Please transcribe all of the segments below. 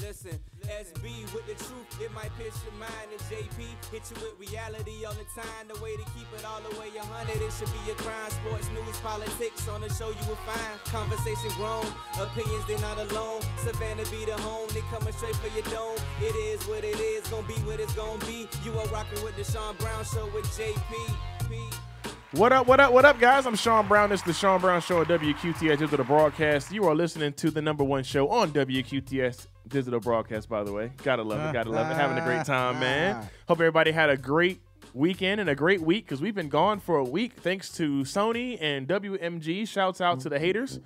Listen, SB with the truth, it might pierce your mind. And JP hit you with reality all the time. The way to keep it all the way 100, it should be a crime. Sports, news, politics, on the show you will find. Conversation grown, opinions they not alone. Savannah be the home, they coming straight for your dome. It is what it is, gonna be what it's gonna be. You are rocking with the Sean Brown Show with JP. What up, guys? I'm Sean Brown. This is the Sean Brown Show at WQTS Digital Broadcast. You are listening to the #1 show on WQTS Digital Broadcast, by the way. Gotta love it, gotta love it. Having a great time, man. Hope everybody had a great weekend and a great week, because we've been gone for a week thanks to Sony and WMG. Shouts out to the haters.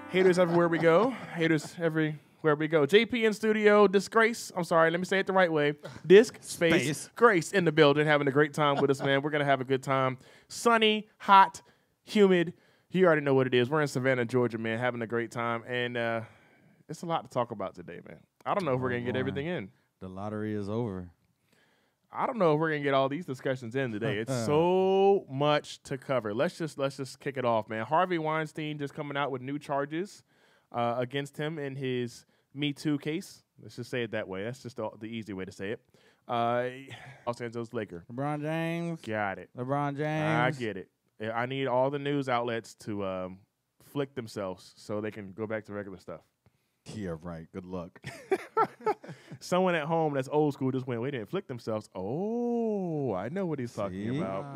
Haters everywhere we go. Haters everywhere we go. JP in studio, Disgrace. I'm sorry, let me say it the right way. Disc Space Grace in the building, having a great time with us, man. We're going to have a good time. Sunny, hot, humid. You already know what it is. We're in Savannah, Georgia, man, having a great time. And it's a lot to talk about today, man. I don't know if we're going to get everything in. The lottery is over. I don't know if we're going to get all these discussions in today. It's so much to cover. Let's just kick it off, man. Harvey Weinstein just coming out with new charges against him in his Me Too case. Let's just say it that way. That's just the easy way to say it. Los Angeles Lakers. LeBron James. Got it. LeBron James. I get it. I need all the news outlets to flick themselves so they can go back to regular stuff. Yeah, right. Good luck. Someone at home that's old school just went, wait, they didn't flick themselves. Oh, I know what he's talking about.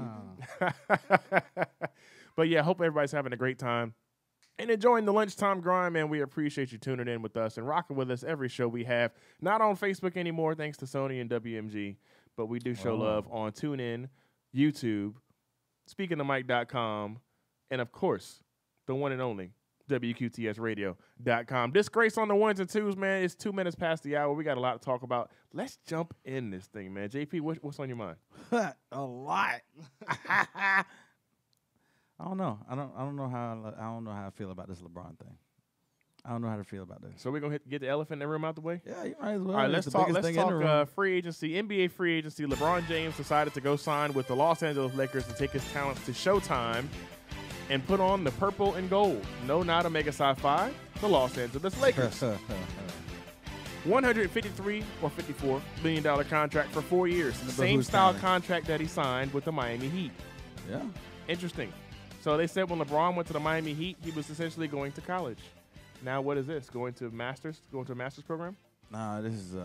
But yeah, hope everybody's having a great time and enjoying the Lunchtime Grind, man. We appreciate you tuning in with us and rocking with us every show we have. Not on Facebook anymore, thanks to Sony and WMG, but we do show love on TuneIn, YouTube, speakingthemic.com, and, of course, the one and only WQTSradio.com. Disgrace on the ones and twos, man. It's 2 minutes past the hour. We got a lot to talk about. Let's jump in this thing, man. JP, what's on your mind? A lot. I don't know. I don't know how I feel about this LeBron thing. I don't know how to feel about this. So we're gonna get the elephant in the room out the way. Yeah, you might as well. All right, let's talk free agency. NBA free agency. LeBron James decided to go sign with the Los Angeles Lakers to take his talents to Showtime and put on the purple and gold. No, not Omega Psi-Phi. The Los Angeles Lakers. $153 or $54 million contract for 4 years. The same style contract that he signed with the Miami Heat. Yeah. Interesting. So they said when LeBron went to the Miami Heat, he was essentially going to college. Now what is this? Going to a master's program? Nah, this is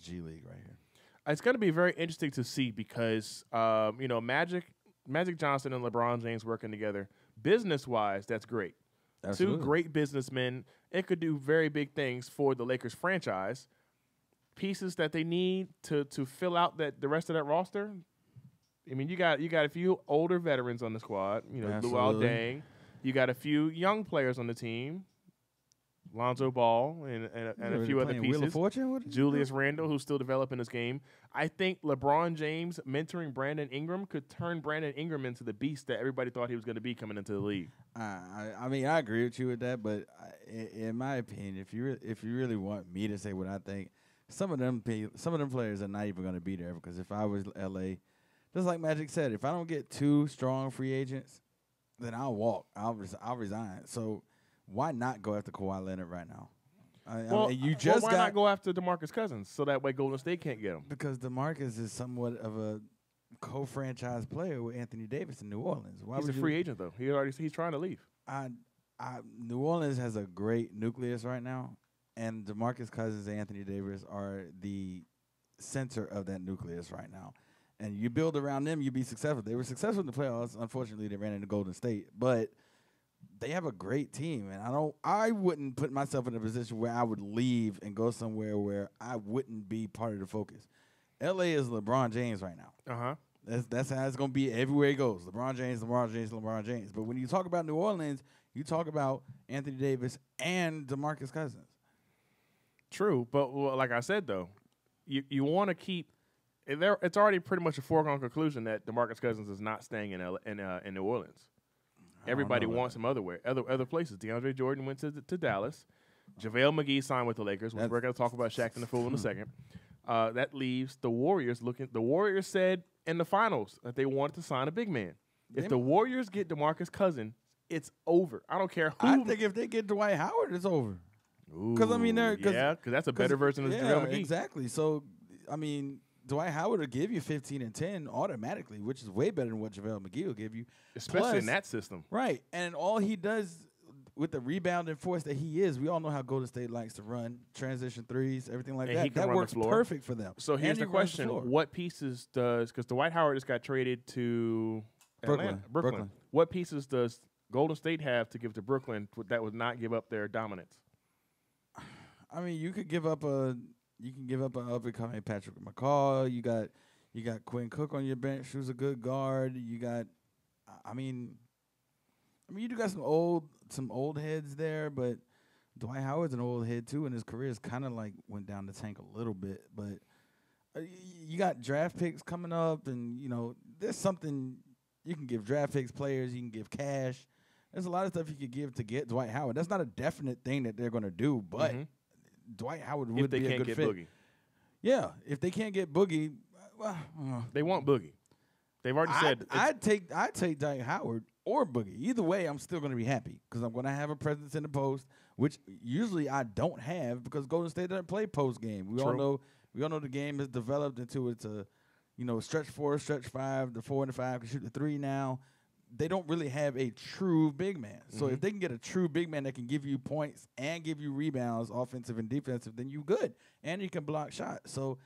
G League right here. It's going to be very interesting to see because Magic Johnson and LeBron James working together, business-wise, that's great. Absolutely. 2 great businessmen. It could do very big things for the Lakers franchise. Pieces that they need to fill out the rest of that roster. I mean, you got a few older veterans on the squad. Luol Deng. You got a few young players on the team. Lonzo Ball and a few other pieces. Wheel of Fortune? Julius Randle, who's still developing his game. I think LeBron James mentoring Brandon Ingram could turn Brandon Ingram into the beast that everybody thought he was going to be coming into the league. I mean, I agree with you with that, but in my opinion, if you really want me to say what I think, some of them players are not even going to be there, because if I was LA, just like Magic said, if I don't get 2 strong free agents, then I'll walk. I'll resign. So why not go after Kawhi Leonard right now? Why not go after DeMarcus Cousins so that way Golden State can't get him? Because DeMarcus is somewhat of a co-franchise player with Anthony Davis in New Orleans. He's a free agent though. He's trying to leave. New Orleans has a great nucleus right now, and DeMarcus Cousins and Anthony Davis are the center of that nucleus right now. And you build around them, you be successful. They were successful in the playoffs. Unfortunately, they ran into Golden State, but they have a great team, and I wouldn't put myself in a position where I would leave and go somewhere where I wouldn't be part of the focus. LA is LeBron James right now. That's how it's gonna be everywhere he goes. LeBron James, LeBron James, LeBron James. But when you talk about New Orleans, you talk about Anthony Davis and DeMarcus Cousins. True, but like I said though, you want to keep. It's already pretty much a foregone conclusion that DeMarcus Cousins is not staying in New Orleans. Everybody wants him other places. DeAndre Jordan went to Dallas. JaVale McGee signed with the Lakers, which we're going to talk about Shaq and the Fool in a second. That leaves the Warriors looking. The Warriors said in the finals that they wanted to sign a big man. If the Warriors get DeMarcus Cousins, it's over. I don't care who. I think if they get Dwight Howard, it's over. Because I mean, because that's a better version of JaVale McGee. Exactly. So I mean, Dwight Howard will give you 15 and 10 automatically, which is way better than what JaVale McGee will give you, especially in that system. Right, and all he does with the rebounding force that he is, we all know how Golden State likes to run transition threes, everything like that. That works perfect for them. So here's the question: what pieces does, because Dwight Howard just got traded to Brooklyn. What pieces does Golden State have to give to Brooklyn that would not give up their dominance? I mean, you could give up an up and coming Patrick McCaw. You got Quinn Cook on your bench, who's a good guard. You got, I mean, you do got some old heads there, but Dwight Howard's an old head too, and his career is kind of like went down the tank a little bit. But you got draft picks coming up, and there's something you can give draft picks, players. You can give cash. There's a lot of stuff you could give to get Dwight Howard. That's not a definite thing that they're going to do, but Dwight Howard would be a good fit. If they can't get Boogie. Yeah, if they can't get Boogie, well, they want Boogie. They've already said I'd take Dwight Howard or Boogie. Either way, I'm still going to be happy because I'm going to have a presence in the post, which usually I don't have because Golden State doesn't play post game. We all know the game has developed into it's a stretch 4, stretch 5. The 4 and the 5 can shoot the 3 now. They don't really have a true big man. So if they can get a true big man that can give you points and give you rebounds, offensive and defensive, then you good. And you can block shots. So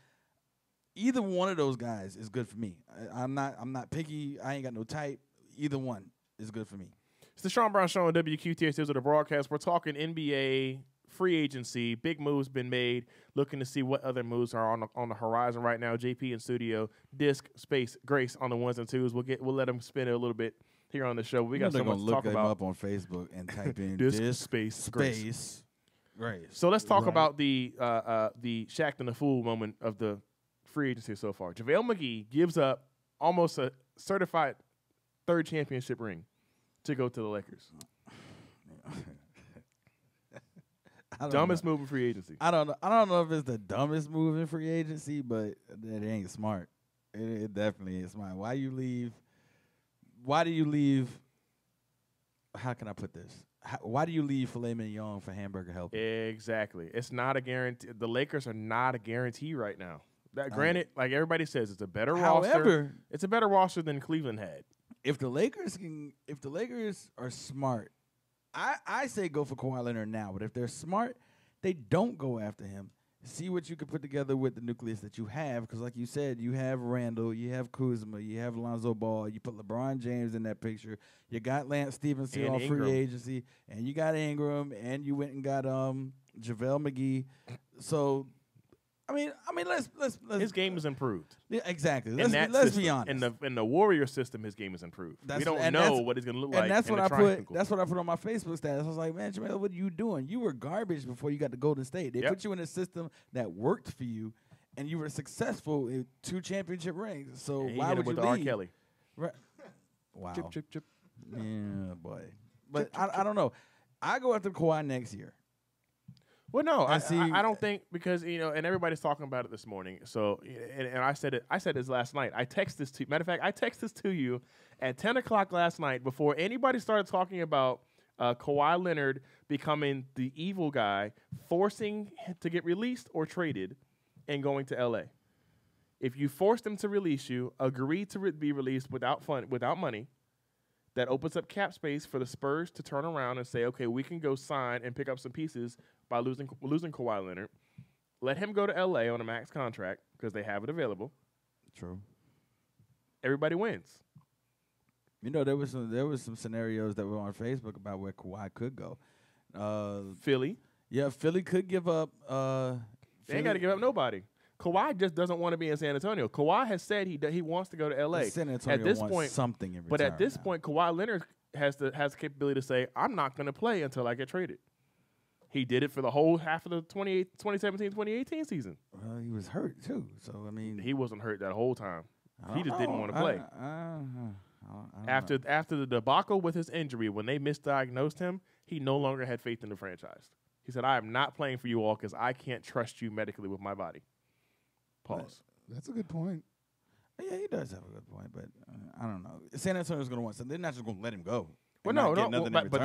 either one of those guys is good for me. I'm not picky. I ain't got no type. Either one is good for me. It's the Sean Brown Show on WQTS. Those are the broadcast. We're talking NBA free agency. Big moves been made. Looking to see what other moves are on the horizon right now. JP in studio. Disc, Space, Grace on the ones and twos. We'll let them spin it a little bit here on the show. We got so much to talk about. Look him up on Facebook and type in Disc, Space, Grace. So let's talk about the Shaq and the Fool moment of the free agency so far. JaVale McGee gives up almost a certified third championship ring to go to the Lakers. Dumbest move in free agency. I don't know if it's the dumbest move in free agency, but it ain't smart. It definitely ain't smart. Why do you leave? How can I put this? Why do you leave filet mignon for hamburger helper? Exactly. It's not a guarantee. The Lakers are not a guarantee right now. Granted, like everybody says, it's a better roster. It's a better roster than Cleveland had. If the Lakers are smart, I say go for Kawhi Leonard now. But if they're smart, they don't go after him. See what you can put together with the nucleus that you have, because like you said, you have Randall, you have Kuzma, you have Lonzo Ball, you put LeBron James in that picture, you got Lance Stevenson on free agency, and you got Ingram, and you went and got JaVale McGee. So, I mean, let's his game is improved. Yeah, exactly. Let's be honest. In the Warrior system, his game is improved. We don't know what he's going to look like. And that's what I put. That's what I put on my Facebook status. I was like, man, Jamel, what are you doing? You were garbage before you got to Golden State. They put you in a system that worked for you, and you were successful in 2 championship rings. So why would you leave? R. Kelly. Right. Wow. Chip. Yeah, boy. But I don't know. I go after Kawhi next year. Well, no, I don't think, because and everybody's talking about it this morning. So, and I said this last night. I text this to matter of fact, I text this to you at 10 o'clock last night before anybody started talking about Kawhi Leonard becoming the evil guy, forcing to get released or traded, and going to LA. If you forced him to release you, agree to be released without money, that opens up cap space for the Spurs to turn around and say, okay, we can go sign and pick up some pieces by losing Kawhi Leonard. Let him go to L.A. on a max contract because they have it available. True. Everybody wins. There was some scenarios that were on Facebook about where Kawhi could go. Philly. Yeah, Philly could give up. They ain't got to give up nobody. Kawhi just doesn't want to be in San Antonio. Kawhi has said he wants to go to L.A. San Antonio wants something in return. But at this point, Kawhi Leonard has the capability to say, I'm not going to play until I get traded. He did it for the whole half of the 2017-2018 season. Well, he was hurt, too. So, I mean, he wasn't hurt that whole time. He just didn't want to play. After the debacle with his injury, when they misdiagnosed him, he no longer had faith in the franchise. He said, I am not playing for you all because I can't trust you medically with my body. Pause. That's a good point. Yeah, he does have a good point, but I don't know. San Antonio's going to want something. They're not just going to let him go. Well, not get no, nothing in but return.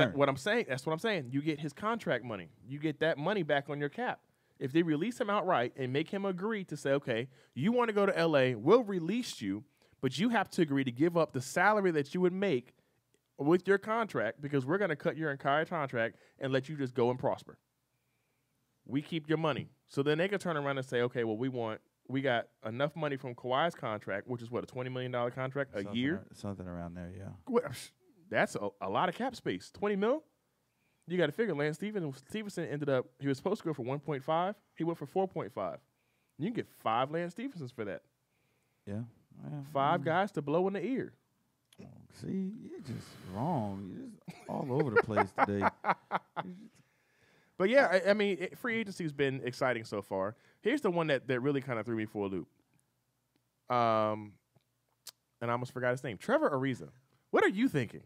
that's what I'm saying. You get his contract money. You get that money back on your cap. If they release him outright and make him agree to say, okay, you want to go to L.A., we'll release you, but you have to agree to give up the salary that you would make with your contract because we're going to cut your entire contract and let you just go and prosper. We keep your money. So then they can turn around and say, okay, well, we got enough money from Kawhi's contract, which is what, a $20 million contract a year? Something around there, yeah. Well, that's a lot of cap space. 20 mil? You got to figure Lance Stevenson ended up, he was supposed to go for 1.5. He went for 4.5. You can get 5 Lance Stevensons for that. Yeah. 5 guys to blow in the ear. See, you're just wrong. You're just all over the place today. But, yeah, I mean, free agency has been exciting so far. Here's the one that really kind of threw me for a loop. And I almost forgot his name. Trevor Ariza. What are you thinking?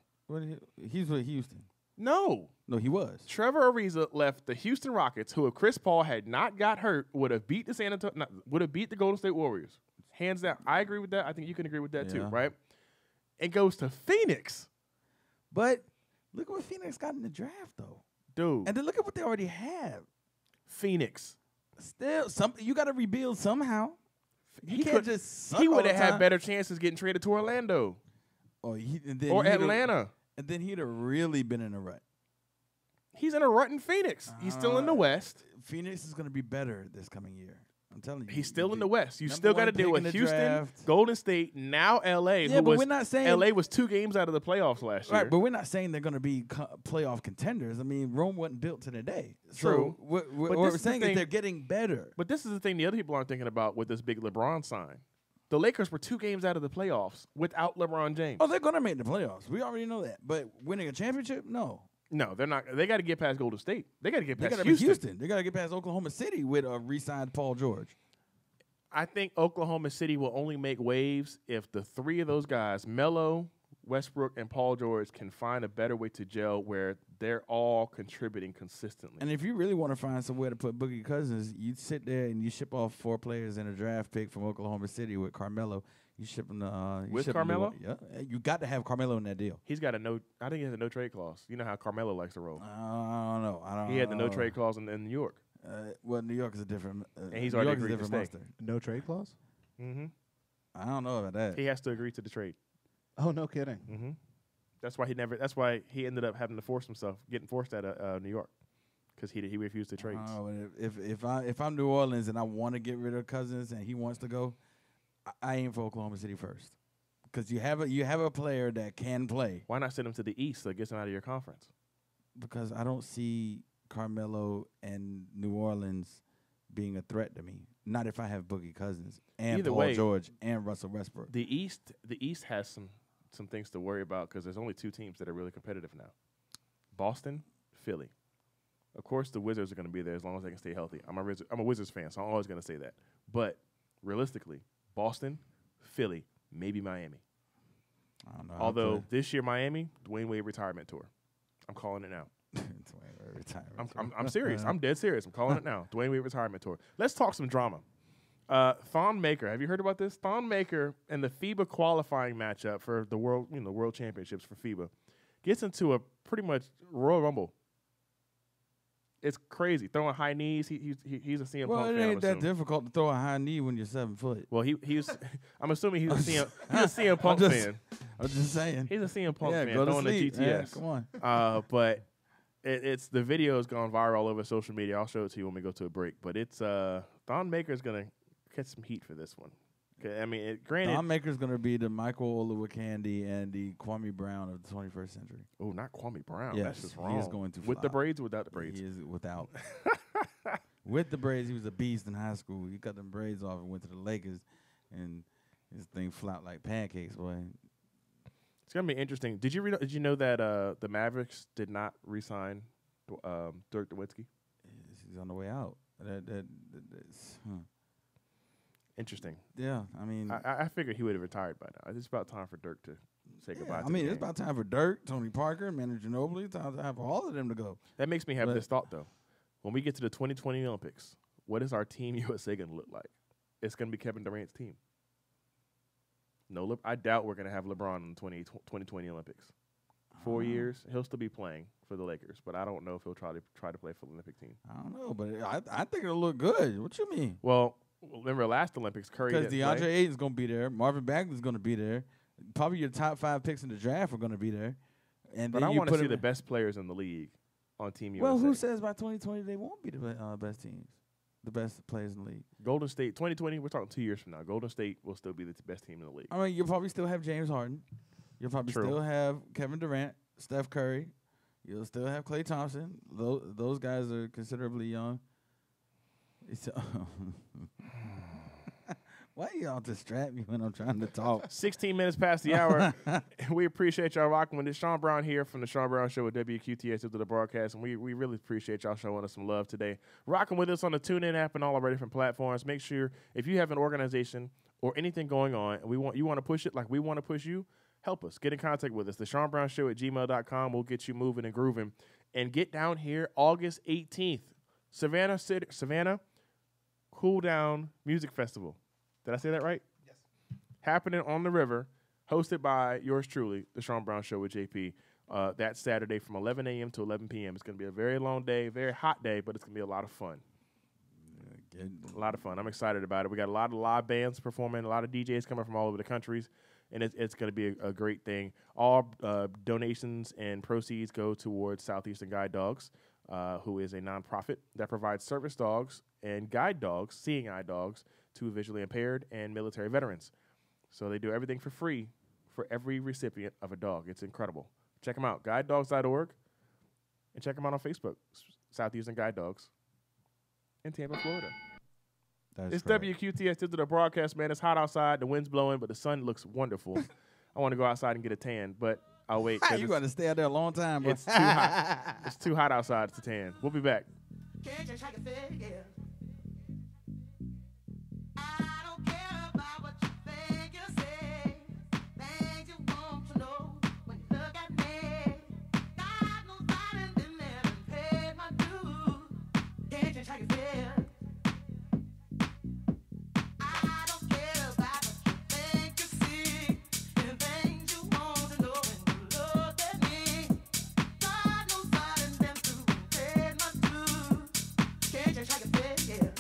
He's with Houston. No, he was. Trevor Ariza left the Houston Rockets, who if Chris Paul had not got hurt, would have beat the Golden State Warriors. Hands down. I agree with that. I think you can agree with that too, right? It goes to Phoenix. But look what Phoenix got in the draft, though. Dude. And then look at what they already have. Phoenix. Still, you got to rebuild somehow. He would have had better chances getting traded to Orlando. Or Atlanta. And then he'd have really been in a rut. He's in a rut in Phoenix. He's still in the West. Phoenix is going to be better this coming year. I'm telling you. He's still in the West. You still got to deal with Houston, draft. Golden State, now L.A. Yeah, but we're not saying L.A. was 2 games out of the playoffs last year. Right, but we're not saying they're going to be playoff contenders. I mean, Rome wasn't built to today. True. So what we're saying is they're getting better. But this is the thing the other people aren't thinking about with this big LeBron sign. The Lakers were 2 games out of the playoffs without LeBron James. Oh, they're going to make the playoffs. We already know that. But winning a championship, no. No, they're not. They got to get past Golden State. They got to get past Houston. They got to get past Oklahoma City with a re-signed Paul George. I think Oklahoma City will only make waves if the 3 of those guys, Melo, Westbrook, and Paul George, can find a better way to gel where they're all contributing consistently. And if you really want to find somewhere to put Boogie Cousins, you sit there and you ship off 4 players in a draft pick from Oklahoma City with Carmelo. You ship them to with Carmelo? Yeah, you got to have Carmelo in that deal. He's got I think he has a no trade clause. You know how Carmelo likes to roll. I don't know. He had the no trade clause in New York. Well, New York is a different. And he's already agreed to stay. Monster. No trade clause? Mm-hmm. I don't know about that. He has to agree to the trade. Oh, no kidding. Mm-hmm. That's why he ended up having to getting forced out of New York, because he refused to trade. Oh, if I'm New Orleans and I want to get rid of Cousins and he wants to go, I aim for Oklahoma City first, because you have a player that can play. Why not send him to the East so it gets him out of your conference? Because I don't see Carmelo and New Orleans being a threat to me. Not if I have Boogie Cousins and Paul George and Russell Westbrook. The East has some things to worry about because there's only 2 teams that are really competitive now: Boston, Philly. Of course, the Wizards are going to be there as long as they can stay healthy. I'm a Wizards fan, so I'm always going to say that. But realistically, Boston, Philly, maybe Miami. I don't know. Although this year Miami, Dwayne Wade retirement tour. I'm calling it now. I'm serious. I'm dead serious. I'm calling it now. Dwayne Wade retirement tour. Let's talk some drama. Thon Maker, have you heard about this? Thon Maker and the FIBA qualifying matchup for the World Championships for FIBA gets into a pretty much Royal Rumble. It's crazy. Throwing high knees. He's a CM Punk fan. Well, it ain't that difficult to throw a high knee when you're 7 foot. Well, he was. I'm assuming he's a CM Punk fan. I'm just saying. He's a CM Punk fan go throwing to the sleep. GTS. Yeah, come on. But it's the video has gone viral all over social media. I'll show it to you when we go to a break. But it's Thon Maker's gonna catch some heat for this one. I mean, granted, Thon Maker's gonna be the Michael Olowokandi and the Kwame Brown of the 21st century. Oh, not Kwame Brown. Yes, that's just wrong. He is going to with the braids or without the braids? He is without. With the braids, he was a beast in high school. He cut them braids off and went to the Lakers, and his thing flopped like pancakes, boy. It's gonna be interesting. Did you know that the Mavericks did not re-sign Dirk Nowitzki? He's on the way out. Interesting. Yeah, I mean, I figured he would have retired by now. It's about time for Dirk to say goodbye. I mean, it's about time for Dirk, Tony Parker, Manu Ginobili. Time for all of them to go. That makes me have this thought though. When we get to the 2020 Olympics, what is our Team USA going to look like? It's going to be Kevin Durant's team. No, I doubt we're going to have LeBron in the 2020 Olympics. 4 years. He'll still be playing for the Lakers, but I don't know if he'll try to play for the Olympic team. I don't know, but I think it'll look good. What you mean? Well, remember last Olympics, Curry Because didn't DeAndre play. Ayton's going to be there. Marvin Bagley's going to be there. Probably your top 5 picks in the draft are going to be there. And But then I you want to put see him- the best players in the league on Team USA. Well, who says by 2020 they won't be the best teams, the best players in the league? Golden State, 2020, we're talking 2 years from now. Golden State will still be the best team in the league. I mean, you'll probably still have James Harden. You'll probably True. still have Kevin Durant, Steph Curry. You'll still have Klay Thompson. Those guys are considerably young. Why y'all distract me when I'm trying to talk? 16 minutes past the hour. We appreciate y'all rocking with this. Sean Brown here from the Sean Brown Show with WQTS to the broadcast, and we really appreciate y'all showing us some love today. Rocking with us on the TuneIn app and all our different platforms. Make sure if you have an organization or anything going on, and you want to push it like we want to push you, help us. Get in contact with us. The Sean Brown Show at gmail.com. We'll get you moving and grooving. And get down here August 18th, Savannah Cool Down Music Festival. Did I say that right? Yes. Happening on the river, hosted by yours truly, the Sean Brown Show with JP. That Saturday from 11 a.m. to 11 p.m. It's going to be a very long day, very hot day, but it's going to be a lot of fun. A lot of fun. I'm excited about it. We got a lot of live bands performing, a lot of DJs coming from all over the countries, and it's going to be a great thing. All donations and proceeds go towards Southeastern Guide Dogs, who is a nonprofit that provides service dogs and guide dogs, seeing eye dogs, to visually impaired and military veterans. So they do everything for free for every recipient of a dog. It's incredible. Check them out, guidedogs.org, and check them out on Facebook, Southeastern Guide Dogs in Tampa, Florida. It's WQTS Digital Broadcast, man. It's hot outside. The wind's blowing, but the sun looks wonderful. I want to go outside and get a tan, but I'll wait. You got to stay out there a long time, bro. It's too hot. It's too hot outside to tan. We'll be back. I don't care about what you think you say. Things you want to know when you look at me. God knows I done been there and paid my dues. Can't change how you feel. I don't care about what you think you see. And things you want to know when you look at me. God knows I done been through and paid my dues. Can't change how you feel.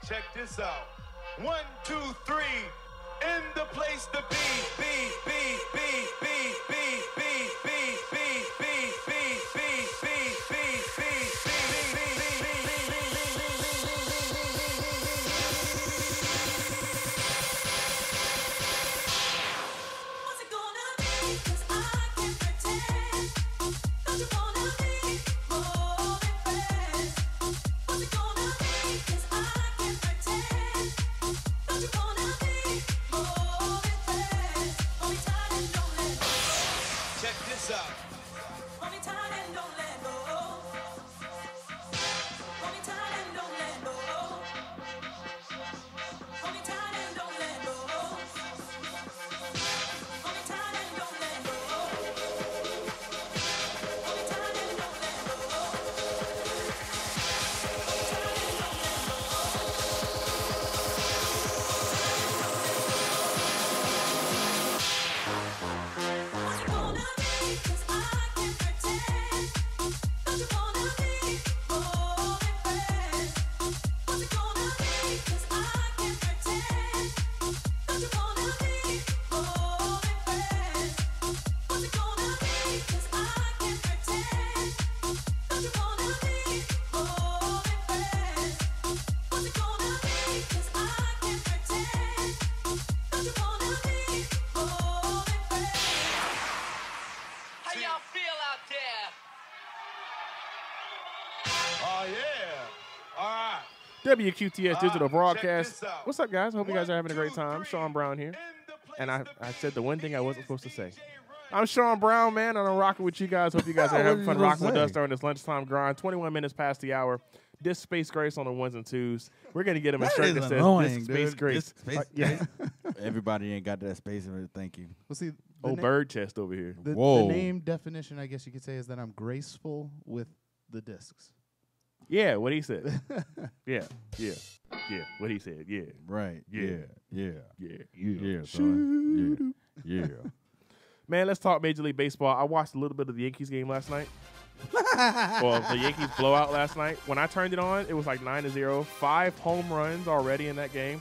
Check this out. 1, 2, 3. In the place to be. WQTS Digital Broadcast. this out. What's up, guys? Hope you guys are having a great 1, 2, time. 3, Sean Brown here. in the place And I to said the one thing I wasn't supposed to say. DJ I'm Sean Brown, man, and I'm rocking with you guys. Hope you guys are What having did fun you rocking with say? us during this lunchtime grind. 21 minutes past the hour. This Space Grace on the ones and twos. We're going to get him a That shirt is that says annoying, This Space dude. Grace. This space- Yeah. Everybody ain't got that space in it. Thank you. Well, see, Oh, bird chest over here. the Whoa. name definition, I guess you could say, is that I'm graceful with the discs. Yeah, what he said. Yeah. What he said. Yeah. Right. Yeah. Yeah. Yeah. Son. Yeah. Man, let's talk Major League Baseball. I watched a little bit of the Yankees game last night. Well, the Yankees blowout last night. When I turned it on, it was like 9-0. 5 home runs already in that game.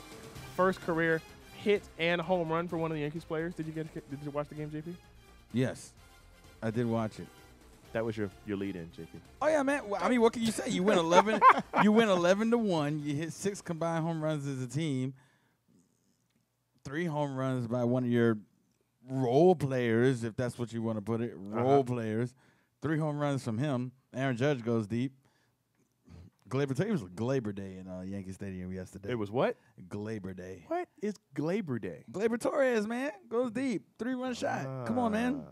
First career hit and home run for one of the Yankees players. Did you watch the game, JP? Yes. I did watch it. That was your lead in, JP. Oh yeah, man. Well, I mean, what can you say? You win 11. You win 11-1. You hit 6 combined home runs as a team. 3 home runs by one of your role players, if that's what you want to put it. Role players. 3 home runs from him. Aaron Judge goes deep. It was Glaber Day in Yankee Stadium yesterday. It was what? Glaber Day. What is Glaber Day? Glaber Torres, man, goes deep. 3-run shot. Come on, man.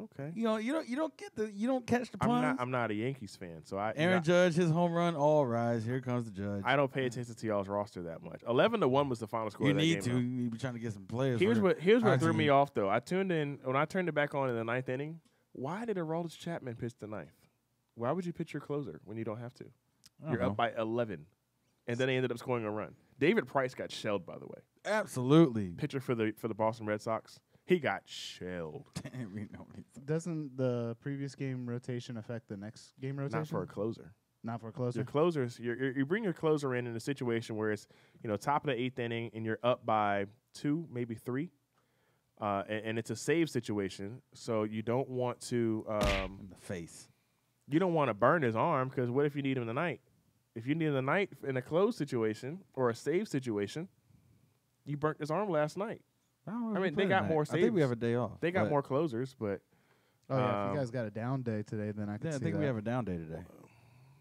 Okay. You don't catch the puns. I'm not a Yankees fan, so Aaron Judge, his home run, all rise. Here comes the Judge. I don't pay attention to y'all's roster that much. 11-1 was the final score. You of that need game, to. though. You need to be trying to get some players. Here's for what our threw me team. off though. When I turned it back on in the 9th inning. Why did Aroldis Chapman pitch the 9th? Why would you pitch your closer when you don't have to? You're up by 11, and then they ended up scoring a run. David Price got shelled, by the way. Absolutely. Pitcher for the Boston Red Sox. He got shelled. Doesn't the previous game rotation affect the next game rotation? Not for a closer. Not for a closer. Your closers, you bring your closer in a situation where it's top of the 8th inning and you're up by 2, maybe 3. And it's a save situation, so you don't want to In the face. you don't want to burn his arm because what if you need him tonight? If you need him tonight in a close situation or a save situation, you burnt his arm last night. I mean, they got more I think saves. we have a day off. They got but- more closers, but Oh, yeah. If you guys got a down day today, then I can Yeah, I see think that. we have a down day today.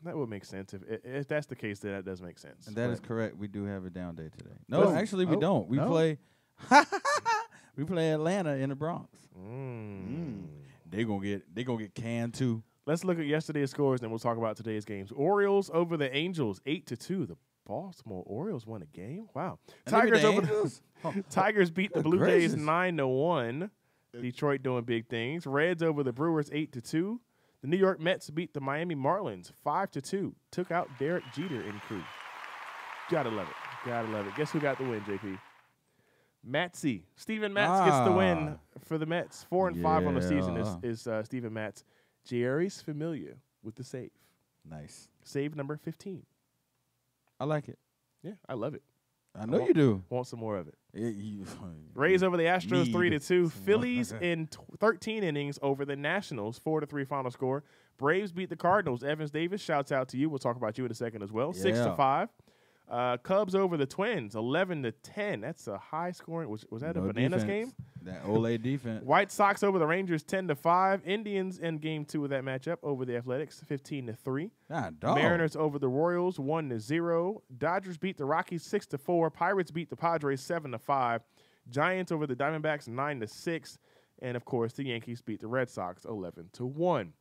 that would make sense. If that's the case, then that does make sense. And that is But correct. We do have a down day today. No, Oh. actually, we Oh. don't. We No? play. We play Atlanta in the Bronx. They gonna get canned too. Let's look at yesterday's scores, and we'll talk about today's games. Orioles over the Angels, 8-2. The Baltimore Orioles won a game. Wow. And they beat Tigers the over Angels? Tigers beat the Good Blue Jays gracious. 9-1. Detroit doing big things. Reds over the Brewers 8-2. The New York Mets beat the Miami Marlins 5-2. Took out Derek Jeter and crew. Gotta love it. Gotta love it. Guess who got the win, JP? Matsy. Steven Matz gets the win for the Mets. 4-5 on the season is Steven Matz. Jerry's familiar with the save. Nice. Save number 15. I like it. Yeah, I love it. I know you do. Want some more of it. You- Rays over the Astros Need 3-2. some more. Phillies in 13 innings over the Nationals 4-3 final score. Braves beat the Cardinals. Evans Davis, shouts out to you. We'll talk about you in a second as well. 6-5. Cubs over the Twins 11-10. That's a high scoring. Was that a No bananas defense. game? That Olay defense. White Sox over the Rangers 10-5. Indians in game 2 of that matchup over the Athletics 15-3. Ah, dog. Mariners over the Royals 1-0. Dodgers beat the Rockies 6-4. Pirates beat the Padres 7-5. Giants over the Diamondbacks 9-6. And of course, the Yankees beat the Red Sox 11-1.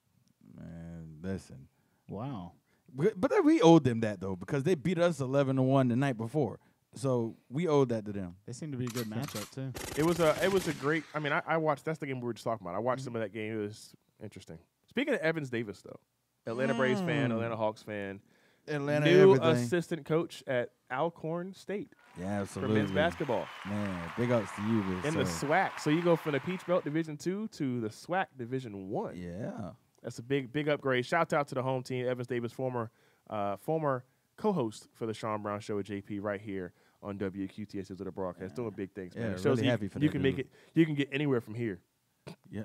Man, listen. Wow. But then we owed them that though because they beat us 11-1 the night before. So we owed that to them. They seem to be a good matchup, too. It was a great. I mean, I watched. That's the game we were just talking about. I watched some of that game. It was interesting. Speaking of Evans Davis, though, Atlanta Braves fan, Atlanta Hawks fan, Atlanta new everything. assistant coach at Alcorn State Yeah, for absolutely. men's basketball Man, big ups to you, in the SWAC. So you go from the Peach Belt Division 2 to the SWAC Division 1. Yeah. That's a big upgrade. Shout out to the home team, Evans Davis, former co-host for the Sean Brown Show with JP right here on WQTS Digital Broadcast, doing big things, man. Yeah, It shows really you, happy for you that can make dude. it. You can get anywhere from here. Yeah.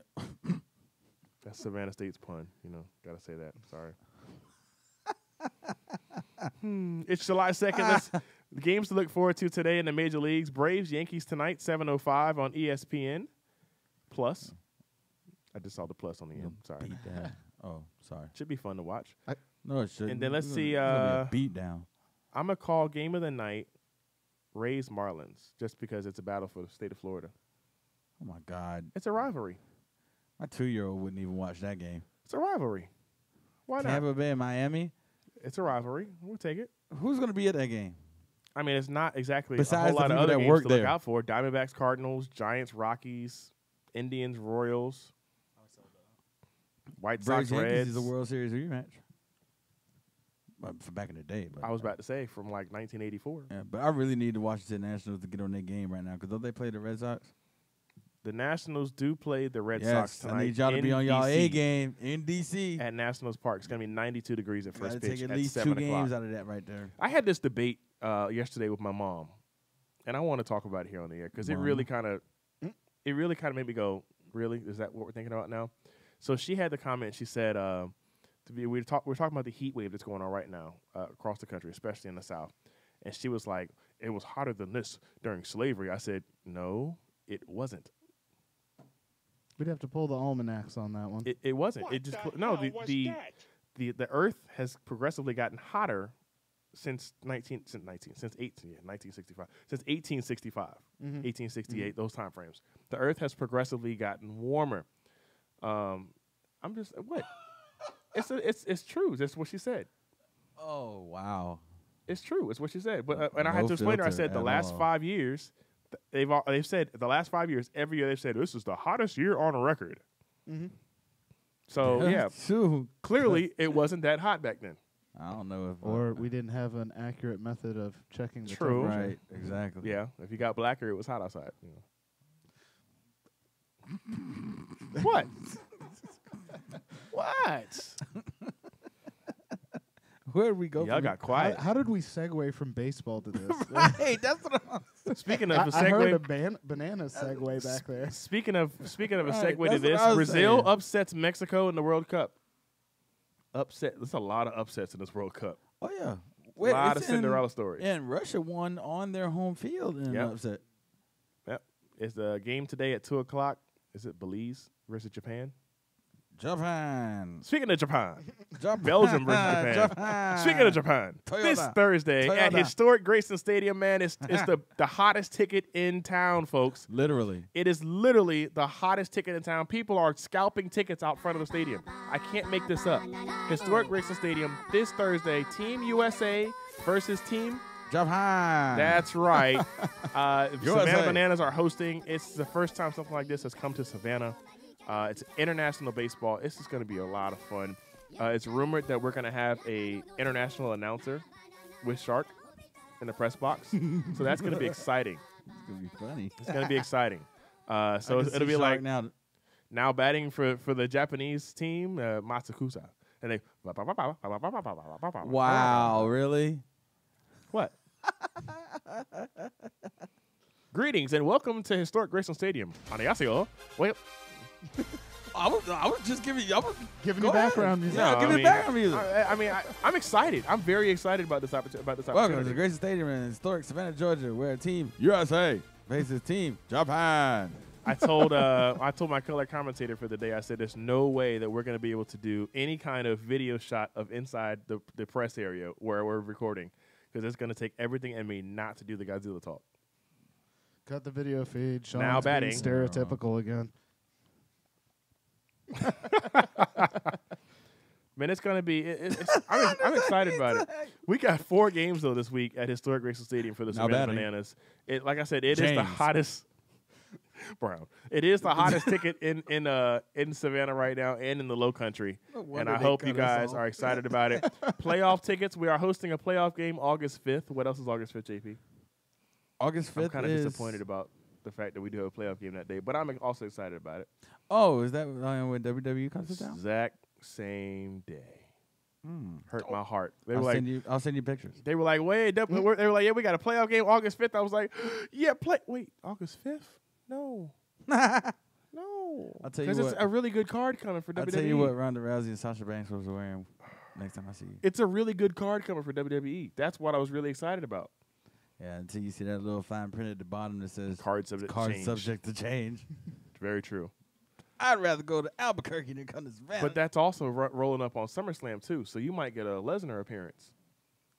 That's Savannah State's pun. Gotta say that. Sorry. It's July 2nd. The games to look forward to today in the major leagues. Braves, Yankees tonight, 7:05 on ESPN. Plus. I just saw the plus on the end. Sorry. Beat down. Oh, sorry. Should be fun to watch. No, it shouldn't. And then let's It's see, gonna be a beat down. I'm going to call game of the night Rays Marlins just because it's a battle for the state of Florida. Oh, my God. It's a rivalry. My 2-year-old wouldn't even watch that game. It's a rivalry. Why not? Tampa Bay and Miami. It's a rivalry. We'll take it. Who's going to be at that game? I mean, it's not exactly Besides a whole the lot of people other that games work to look there. out for. Diamondbacks, Cardinals, Giants, Rockies, Indians, Royals, White Braves Sox, Yankees Reds. is a World Series rematch. For back in the day. But I was about to say from like 1984. Yeah, but I really need the Washington Nationals to get on their game right now because don't they play the Red Sox? The Nationals do play the Red Sox Yes, tonight. I need y'all to in be on y'all DC A game in DC. at Nationals Park. It's going to be 92 degrees at Gotta first take pitch at at least 7 2 o'clock. games out of that right there. I had this debate yesterday with my mom, and I want to talk about it here on the air because it really kind of made me go, really? Is that what we're thinking about now? So she had the comment. She said, we're talking about the heat wave that's going on right now across the country, especially in the South. And she was like, it was hotter than this during slavery. I said, no, it wasn't. We'd have to pull the almanacs on that one. It wasn't. It just the Earth has progressively gotten hotter since 1865. Since 1865, 1868, those time frames. The Earth has progressively gotten warmer. I'm just what? It's true. That's what she said. Oh, wow. It's true. It's what she said. But and I No had to explain to her. I filter said the at last all. 5 years, they've said the last 5 years, every year they've said this is the hottest year on record. So yeah, True. clearly it wasn't that hot back then. I don't know if Or we didn't have an accurate method of checking the True. temperature. right, exactly. Yeah, if you got blacker, it was hot outside. What? What? Where did we go? Y'all from got quiet. How did we segue from baseball to this? Hey, that's what I'm. Speaking of a I heard a segue, banana segue back there. speaking of a Right, segue to that's what this, I was Brazil saying. upsets Mexico in the World Cup. Upset. There's a lot of upsets in this World Cup. Oh yeah. A lot of it's in- Cinderella stories. And Russia won on their home field in Yep. an upset. Yep. It's the game today at 2:00. Is it Belize versus Japan? Japan. Speaking of Japan, Japan. Belgium versus Japan. Speaking of Japan, this Toyota. Thursday at Toyota. historic Grayson Stadium, man, it's the hottest ticket in town, folks. Literally. It is literally the hottest ticket in town. People are scalping tickets out front of the stadium. I can't make this up. Historic Grayson Stadium this Thursday, Team USA versus Team. Japan. That's right. Savannah USA. Bananas are hosting. It's the first time something like this has come to Savannah. It's international baseball. This is going to be a lot of fun. It's rumored that we're going to have a international announcer with Shark in the press box. So that's going to be exciting. It's gonna be funny. It's going to be exciting. So I can it'll see be Shark like now. batting for the Japanese team, Matsukusa. And they Wow, really? What? Greetings and welcome to historic Grayson Stadium. Annyeonghaseyo. Wait. I was just giving you. Giving Go you ahead. background music. Yeah, No, give I me mean, background music. I'm excited. I'm very excited about this opportunity. Welcome to the Grayson Stadium in historic Savannah, Georgia, where Team USA faces Team Japan. I told my color commentator for the day. I said, "There's no way that we're going to be able to do any kind of video shot of inside the press area where we're recording, because it's going to take everything in me not to do the Godzilla talk." Cut the video feed. Sean's Now being batting. stereotypical again. Man, it's going to be. I'm excited about it. We got 4 games though this week at historic Grayson Stadium for the Now Savannah batting. Bananas. Like I said, it is the James. hottest. Brown. It is the hottest ticket in Savannah right now and in the Low Country. And I hope you guys are excited about it. Playoff tickets. We are hosting a playoff game August 5th. What else is August 5th, JP? August 5th I'm kind of is disappointed about the fact that we do have a playoff game that day, but I'm also excited about it. Oh, is that when WWE comes to town? Exact same day. Hurt my heart. They were I'll like, I'll send you pictures. they were like, wait, they were like, yeah, we got a playoff game August 5th. I was like, yeah, wait, August 5th? No. No. I'll tell you Because it's what. a really good card coming for WWE. I'll tell you what Ronda Rousey and Sasha Banks was wearing next time I see you. It's a really good card coming for WWE. That's what I was really excited about. Yeah, until you see that little fine print at the bottom that says Card subject to card change. subject to change. Very true. I'd rather go to Albuquerque than come to Savannah. But that's also rolling up on SummerSlam, too. So you might get a Lesnar appearance.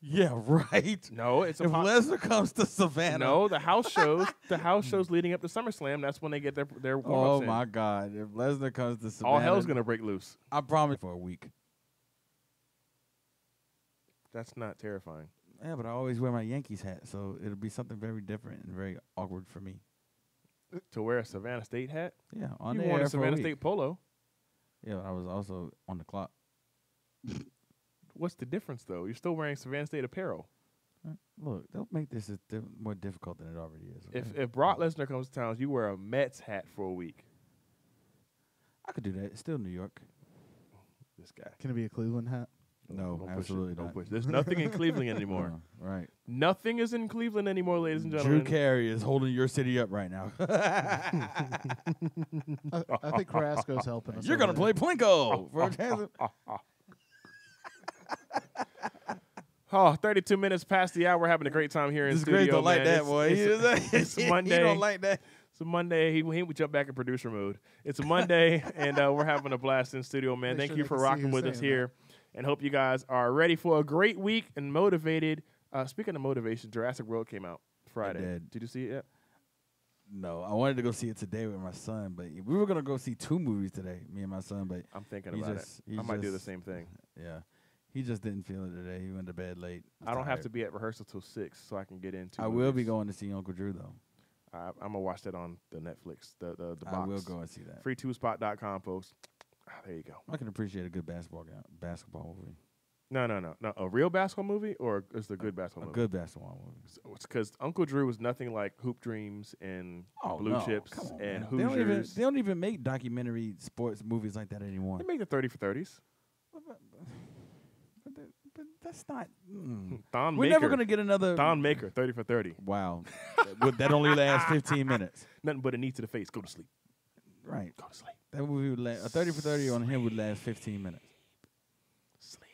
Yeah, right. No, it's a If Lesnar comes to Savannah. no. The house shows leading up to SummerSlam. That's when they get their warm-ups Oh in. my God! If Lesnar comes to Savannah, All hell's gonna break loose. I promise for a week. That's not terrifying. Yeah, but I always wear my Yankees hat, so it'll be something very different and very awkward for me. To wear a Savannah State hat. Yeah, on You the wore air a for a Savannah week. State polo. Yeah, but I was also on the clock. What's the difference though? You're still wearing Savannah State apparel. Look, don't make this more difficult than it already is. Okay? If Brock Lesnar comes to town, you wear a Mets hat for a week. I could do that. It's still New York. This guy. Can it be a Cleveland hat? No, Don't push it. absolutely Don't not. push it. There's nothing in Cleveland anymore. Right. Nothing is in Cleveland anymore, ladies and Drew gentlemen. Carey is holding your city up right now. I think Carrasco's helping us. You're gonna over play Plinko for a chance. Oh, 32 minutes past the hour. We're having a great time here in This studio. Grace don't like man. that, It's- boy. It's Monday. He don't like that. It's a Monday. He would jump back in producer mode. It's a Monday, and we're having a blast in studio, man. Make Thank sure you they for can see rocking who's with us saying here, and hope you guys are ready for a great week and motivated. Speaking of motivation, Jurassic World came out Friday. did. You see it yet? No, I wanted to go see it today with my son, but we were gonna go see 2 movies today, me and my son. But I'm thinking he about just- it. he I might do the just- same thing. yeah, he just didn't feel it today. He went to bed late. I don't have to be at rehearsal till 6, so I can get into. I will be going to see Uncle Drew though. I'm gonna watch that on the Netflix, the box. I will go and see that. Free2spot.com, folks. There you go. I can appreciate a good basketball movie. No. A real basketball movie, or is the good basketball A movie? good basketball movie. It's because Uncle Drew was nothing like Hoop Dreams and Blue no, Chips come on, and man. Hoosiers. They don't even make documentary sports movies like that anymore. They make the 30 for 30s. But that's not. Thon We're Maker. never gonna get another. Thon Maker, 30 for 30. Wow, that only lasts 15 minutes. Nothing but a knee to the face. Go to sleep. Right. Go to sleep. That movie would last. A 30 for 30 on him would last 15 minutes. Sleep.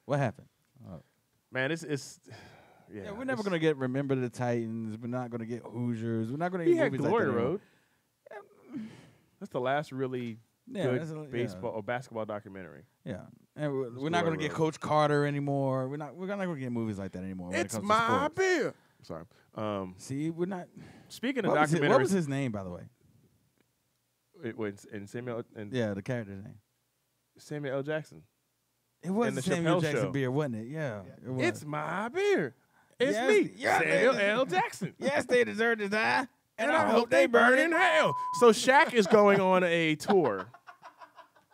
What happened? Man, it's Yeah, we're never gonna get Remember the Titans. We're not gonna get Hoosiers. We're not gonna He get had movies Glory like that Road. That's the last really that's good baseball or basketball documentary. Yeah, and we're not Glory gonna get Road. Coach Carter anymore. We're not gonna get movies like that anymore. When it It's comes to my sports. beer. Sorry. See, we're not. Speaking of What was documentaries, his name, by the way? it was in Samuel and Yeah, the character's name. Samuel L. Jackson. It was And the Samuel Chappelle Jackson Show. beer, wasn't it? Yeah, it was. It's my beer. It's Yes, me, yes, Samuel they- L. Jackson. Yes, they deserve to die, And I hope they burn in hell. So Shaq is going on a tour.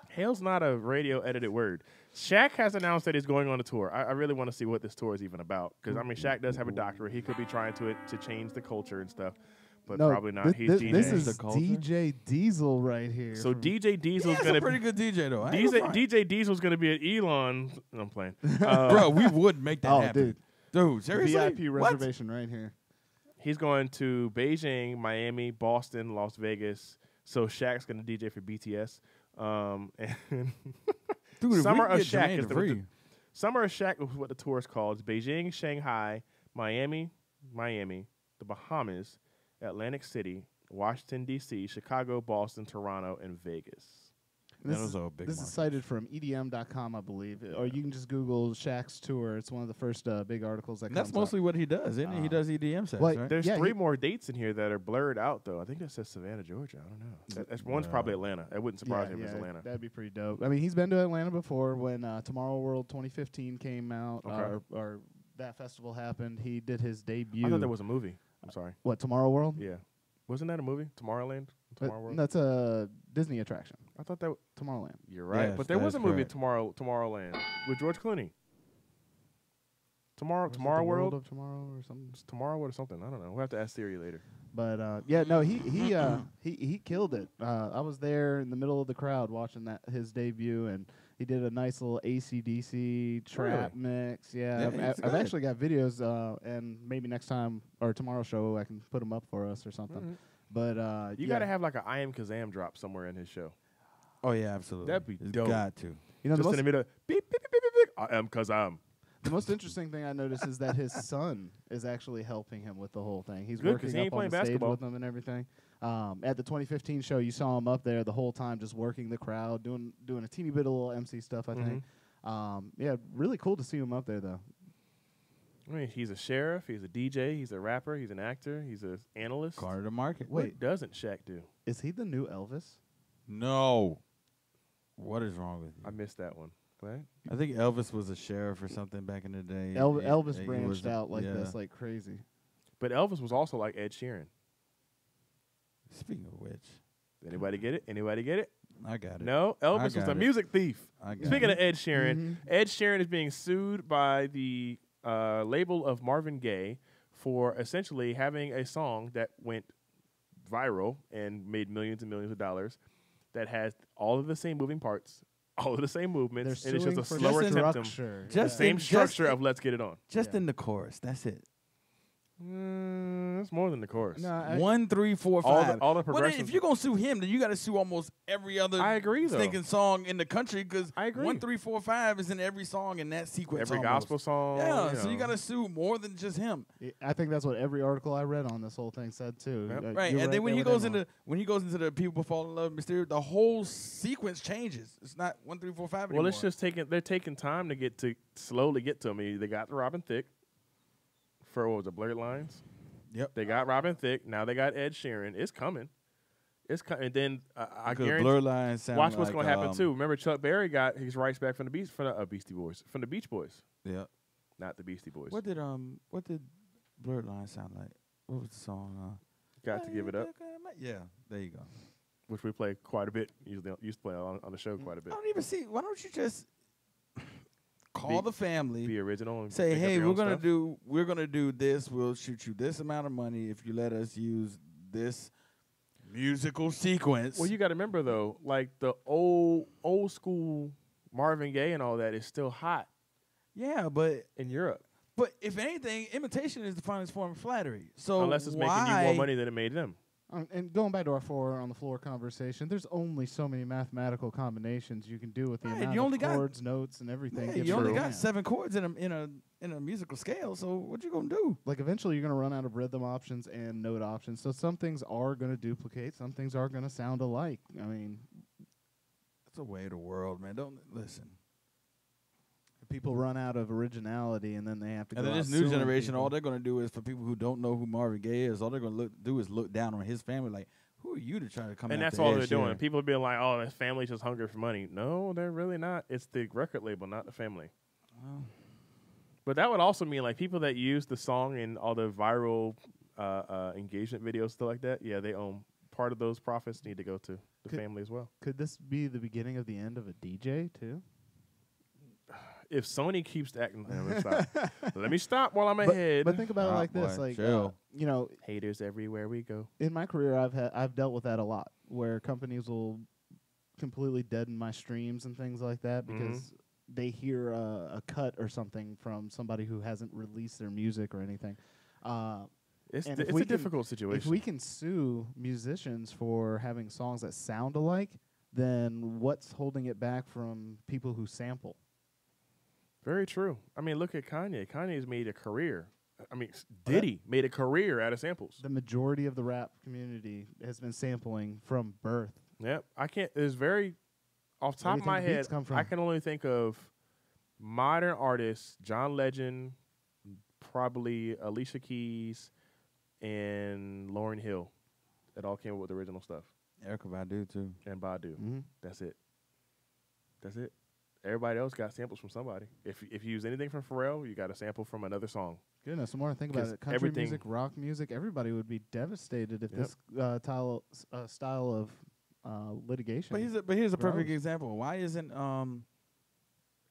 Hell's not a radio edited word. Shaq has announced that he's going on a tour. I really want to see what this tour is even about. Because, I mean, Shaq does have a doctorate. He could be trying to change the culture and stuff. But probably not. He's DJing. This is The culture? DJ Diesel right here. So from- DJ Diesel's He's going a to pretty good DJ though. I ain't gonna front. DJ Diesel's going to be at Elon. I'm playing. Bro, we would make that Oh, happen. Dude, seriously? VIP What? reservation right here. He's going to Beijing, Miami, Boston, Las Vegas. So Shaq's going to DJ for BTS. And Dude, if Summer we of could get Shaq Jermaine is free. the Summer of Shaq is what the tour is called. It's Beijing, Shanghai, Miami, the Bahamas, Atlantic City, Washington, D.C., Chicago, Boston, Toronto, and Vegas. That was all big This is market. cited from EDM.com, I believe. Or you can just Google Shaq's tour. It's one of the first big articles that That's comes up. mostly what he does, isn't he? He does EDM sets, Well, right? There's Yeah, 3 he- more dates in here that are blurred out, though. I think that says Savannah, Georgia. I don't know. That's one's probably Atlanta. It wouldn't surprise me if it's Atlanta. That'd be pretty dope. I mean, he's been to Atlanta before when Tomorrow World 2015 came out, Okay. or that festival happened. He did his debut. I thought that was a movie. I'm sorry. What, Tomorrow World? Yeah. Wasn't that a movie? Tomorrowland? Tomorrow World? That's a Disney attraction. I thought that. Tomorrowland. You're right. Yes, But there was a that's movie, correct. Tomorrowland, with George Clooney. Tomorrow Was it World? The World of Tomorrow or something. It's Tomorrow World or something. I don't know. We'll have to ask Siri later. But yeah, no, he killed it. I was there in the middle of the crowd watching his debut, and he did a nice little AC/DC trap mix. Yeah, Yeah, he's I've good. actually got videos, and maybe next time or tomorrow's show I can put them up for us or something. But You got to have like a I Am Kazam drop somewhere in his show. Oh, yeah, absolutely. That'd be It's dope. got to. you know, Just in the middle. Beep, beep, beep, beep, beep, beep. I am Kazam. the most interesting thing I noticed is that his son is actually helping him with the whole thing. He's Good, 'cause working he ain't up on playing the stage basketball. with him and everything. At the 2015 show, you saw him up there the whole time, just working the crowd, doing a teeny bit of little MC stuff. I think. Yeah, really cool to see him up there though. I mean, he's a sheriff, he's a DJ, he's a rapper, he's an actor, he's an analyst. Corner the market. What doesn't Shaq do? Is he the new Elvis? No. What is wrong with you? I missed that one. What? I think Elvis was a sheriff or something back in the day. Elvis He branched was out like yeah. this, like crazy. But Elvis was also like Ed Sheeran. Speaking of which, Anybody get it? Anybody get it? I got it. No, Elvis was got a it. music thief. I got Speaking it. of Ed Sheeran, Ed Sheeran is being sued by the label of Marvin Gaye for essentially having a song that went viral and made millions and millions of dollars that has all of the same moving parts, all of the same movements, They're and it's just suing a for slower tempo. structure. Just Same in- structure just of Let's Get It On. Just Yeah. in the chorus. That's it. That's more than the chorus. No, I- 1, 3, 4, All 5. the- all the Well, then progressions- if you're gonna sue him, then you got to sue almost every other I agree, though. stinking song in the country because I agree. 1, 3, 4, 5 is in every song in that sequence. Every almost. gospel song. Yeah, you so you know. got to sue more than just him, I think that's what every article I read on this whole thing said too. Yep. right? You're And then when there he with goes Emma. into the people fall in love mystery, the whole sequence changes. It's not 1, 3, 4, 5 anymore. Well, it's just they're taking time to slowly get to me. They got the Robin Thicke for what was it, Blurred Lines? Yep. They got Robin Thicke. Now they got Ed Sheeran. It's coming. It's coming. And then I Because guarantee. Blur Lines sound Watch what's like, going to happen too. Remember, Chuck Berry got his rights back from the Beastie Boys, from the Beach Boys, Yeah. not the Beastie Boys. What did Blur Lines sound like? What was the song? Got to give it up, Yeah, there you go. which we play quite a bit. Used to play on the show quite a bit. I don't even see. Why don't you just call Be- the family? Be original and Say, make up hey, your we're own gonna stuff. do this. We'll shoot you this amount of money if you let us use this musical sequence. Well, you got to remember though, like the old school Marvin Gaye and all that is still hot yeah, but in Europe, if anything, imitation is the finest form of flattery. So unless it's why, making you more money than it made them. And going back to our four on the floor conversation, there's only so many mathematical combinations you can do with the Right, amount you of only got- chords, notes, and everything. Yeah, given you only to got man. 7 chords in a musical scale. So what you gonna do? Like eventually, you're going to run out of rhythm options and note options. So some things are going to duplicate, some things are going to sound alike. I mean, That's the way of the world, man. Don't listen. people run out of originality, and then they have to. And go then out this new suing generation, people. all they're gonna do is for people who don't know who Marvin Gaye is, all they're gonna do is look down on his family, like, who are you to try to come? And that's after all Ed they're doing. Sheeran? People being like, "Oh, his family's just hungry for money." No, they're really not. It's the record label, not the family. But that would also mean like people that use the song in all the viral engagement videos, stuff like that. Yeah, they own part of those profits. Need to go to the Could- family as well. Could this be the beginning of the end of a DJ too? If Sony keeps acting, let me stop. Let me stop while I'm But, ahead. but think about it Ah, like this, boy, like chill. you know, Haters everywhere we go. in my career, I've dealt with that a lot, where companies will completely deaden my streams and things like that because they hear a cut or something from somebody who hasn't released their music or anything. It's And di- if it's we a can- difficult If situation. we can sue musicians for having songs that sound alike, then what's holding it back from people who sample? Very true. I mean, look at Kanye. Kanye's made a career. I mean, Diddy made a career out of samples. The majority of the rap community has been sampling from birth. Yep. I can't. It's very off top Where of do you my think the head. beats come from? I can only think of modern artists: John Legend, probably Alicia Keys, and Lauryn Hill. That all came up with the original stuff. Erykah Badu too. And Badu. Mm-hmm. That's it. That's it. Everybody else got samples from somebody. If you use anything from Pharrell, you got a sample from another song. Goodness, the more I think about 'Cause it, country everything- music, rock music, everybody would be devastated if Yep. this style of litigation. But here's a perfect Gross. example. Why isn't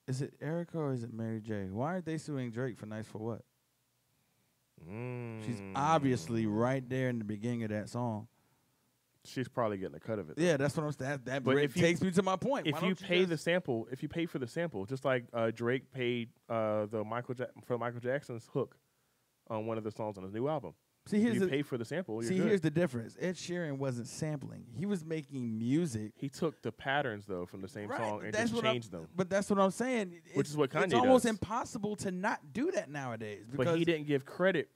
is it Erica or is it Mary J? Why aren't they suing Drake for Nice for What? She's obviously right there in the beginning of that song. She's probably getting a cut of it. Yeah, that's what I'm saying. That But really if you- takes me to my point. Why If you don't pay the just- sample, if you pay for the sample, just like Drake paid for Michael Jackson's hook on one of the songs on his new album. see If here's you the pay for the sample, you're see good. here's the difference. Ed Sheeran wasn't sampling. He was making music. He took the patterns though from the same Right, song and that's just what changed them. But that's what I'm saying. Which is what It's Kanye almost does. impossible to not do that nowadays. Because But he didn't give credit.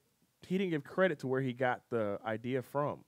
He didn't give credit to where he got the idea from.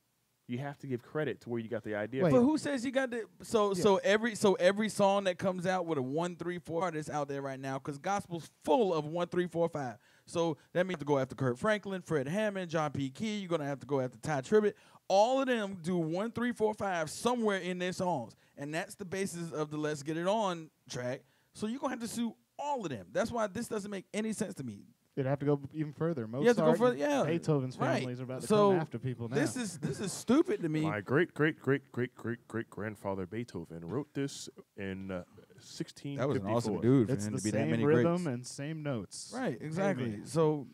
You have to give credit to where you got the idea Wait. But from. who says you got the so every song that comes out with a 1, 3, 4 artist out there right now, because gospel's full of 1, 3, 4, 5. So that means to go after Kurt Franklin, Fred Hammond, John P. Key. You're gonna have to go after Ty Tribbett. All of them do 1, 3, 4, 5 somewhere in their songs, and that's the basis of the Let's Get It On track. So you're gonna have to sue all of them. That's why this doesn't make any sense to me. You'd have to go even further. You have to go Mozart further. and Yeah, Beethoven's right. families are about to So come after people now. This is stupid to me. My great grandfather Beethoven wrote this in 1654. That was an awesome dude for it's him the to be that same many rhythm greats. and same notes. Right, exactly. Amen. So,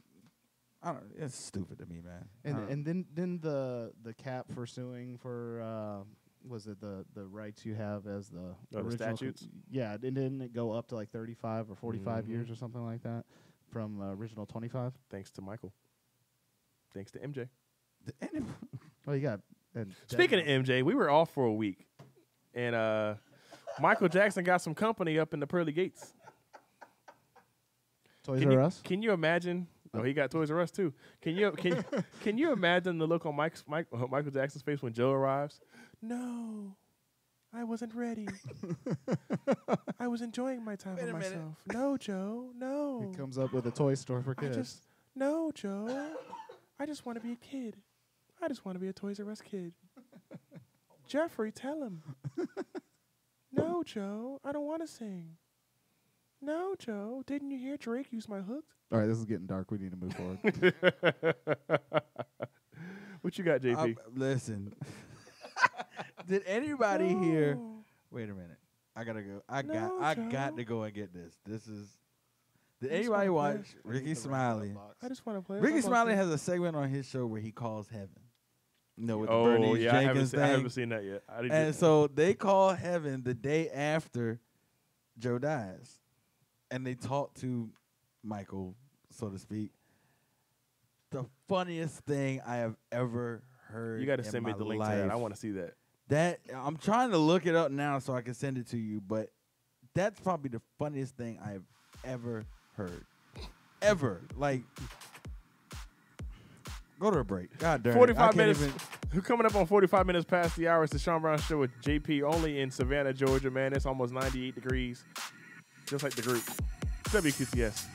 I don't. It's stupid to me, man. And then the cap for suing for was it the rights you have as the the original statutes? Yeah, didn't it go up to like 35 or 45 years or something like that from original 25? Thanks to Michael. Thanks to MJ. Well, you got. And Speaking of MJ, we were off for a week, and Michael Jackson got some company up in the pearly gates. Toys R Us. Can you imagine? Oh, he got Toys R Us too. Can you imagine the look on Michael Jackson's face when Joe arrives? No, I wasn't ready. I was enjoying my time with myself. No, Joe. No. He comes up with a toy store for I kids. just no, Joe. I just want to be a kid. I just want to be a Toys R Us kid. Jeffrey, tell him. No, Joe. I don't want to sing. No, Joe. Didn't you hear Drake use my hook? All right, this is getting dark. We need to move forward. What you got, JP? Listen. Did anybody here? Wait a minute. I gotta go. I got to go and get this. This is. Did anybody watch Ricky Smiley? I just want to play. Ricky Smiley has a segment on his show where he calls heaven. You know, with the Oh Bernice yeah, I Jenkins thing. haven't seen that yet. I didn't And so they call heaven the day after Joe dies, and they talk to Michael, so to speak. The funniest thing I have ever heard. you got to in send me my the link life. to that. I want to see that. That I'm trying to look it up now so I can send it to you, but that's probably the funniest thing I've ever heard. Ever. Like, go to a break. God damn it. 45 minutes. Coming up on 45 minutes past the hour. It's the Sean Brown Show with JP, only in Savannah, Georgia, man. It's almost 98 degrees, just like the group. WQTS.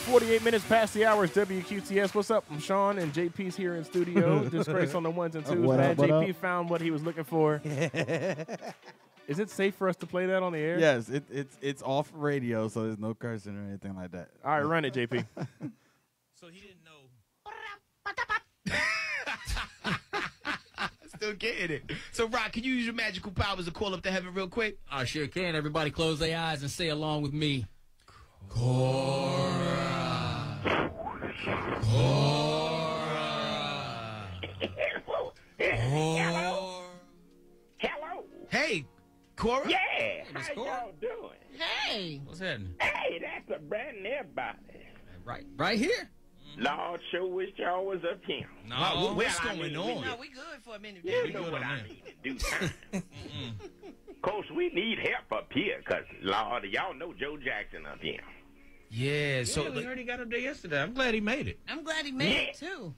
48 minutes past the hour is WQTS. What's up? I'm Sean, and JP's here in studio. Disgrace on the ones and twos. What Man, up, what JP up? found what he was looking for. Is it safe for us to play that on the air? Yes, it's off radio, so there's no cursing or anything like that. All right, run it, JP. So he didn't know. Still getting it. So, Rock, can you use your magical powers to call up to heaven real quick? I sure can. Everybody close their eyes and say along with me. Cora. Cora. Cora. Hello. Hey, Cora. Yeah. Miss How Cora. y'all doing? Hey. What's happening? Hey, that's a brand new body. Right here. Lord, sure wish y'all was up here. No, Wow, what's Well, I going mean, on? No, we good for a minute. You we know good what on I that. need to do time. Of course, we need help up here, because, Lord, y'all know Joe Jackson up here. Yeah, so Yeah, we heard he got up there yesterday. I'm glad he made it. I'm glad he made it too.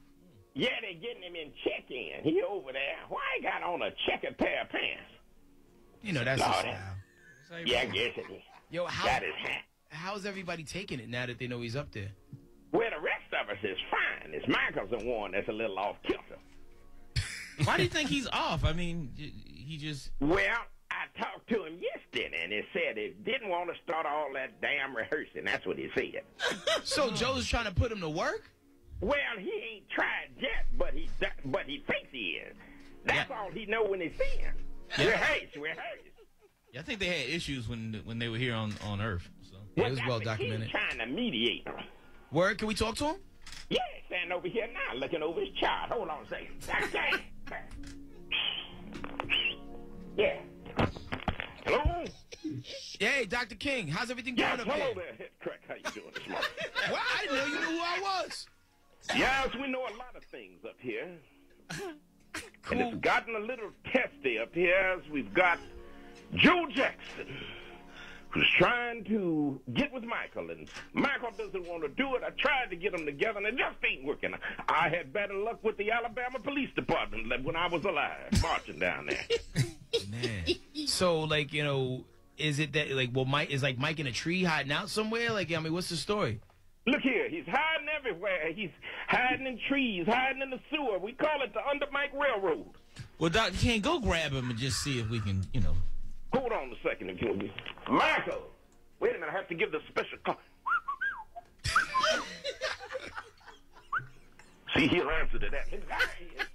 Yeah, they're getting him in check-in. He over there. Why he got on a checkered pair of pants? you know that's the Lord, style. Yeah, I guess it is. Yo, That is hat. how's everybody taking it now that they know he's up there? Well, the rest of us is fine. It's Michael's the one that's a little off kilter. Why do you think he's off? I mean, he just. Well, I talked to him yesterday, and he said he didn't want to start all that damn rehearsing. That's what he said. So Joe's trying to put him to work? Well, he ain't tried yet, but he thinks he is. That's all he know when he's seeing. Rehearse. Yeah, I think they had issues when they were here on Earth. So. Yeah, it was Dr. well King documented. trying to mediate him. Word, can we talk to him? Yeah, he's standing over here now, looking over his chart. Hold on a second. Dr. King. Yeah. Hello? Hey, Dr. King, how's everything Yes, going up hello there? there, Head Crack. How you doing this morning? Well, I didn't know you knew who I was. Yes, we know a lot of things up here. Cool. And it's gotten a little testy up here as we've got Joe Jackson, who's trying to get with Michael, and Michael doesn't want to do it. I tried to get them together, and it just ain't working. I had better luck with the Alabama Police Department when I was alive, marching down there. Man. So, like, you know, is it that, like, well, Mike is like Mike in a tree hiding out somewhere? Like, I mean, what's the story? Look here, he's hiding everywhere. He's hiding in trees, hiding in the sewer. We call it the Under Mike Railroad. Well, Dr. King, go grab him and just see if we can, you know. Hold on a second, if you will. Michael! Wait a minute, I have to give the special call. See, he'll answer to that.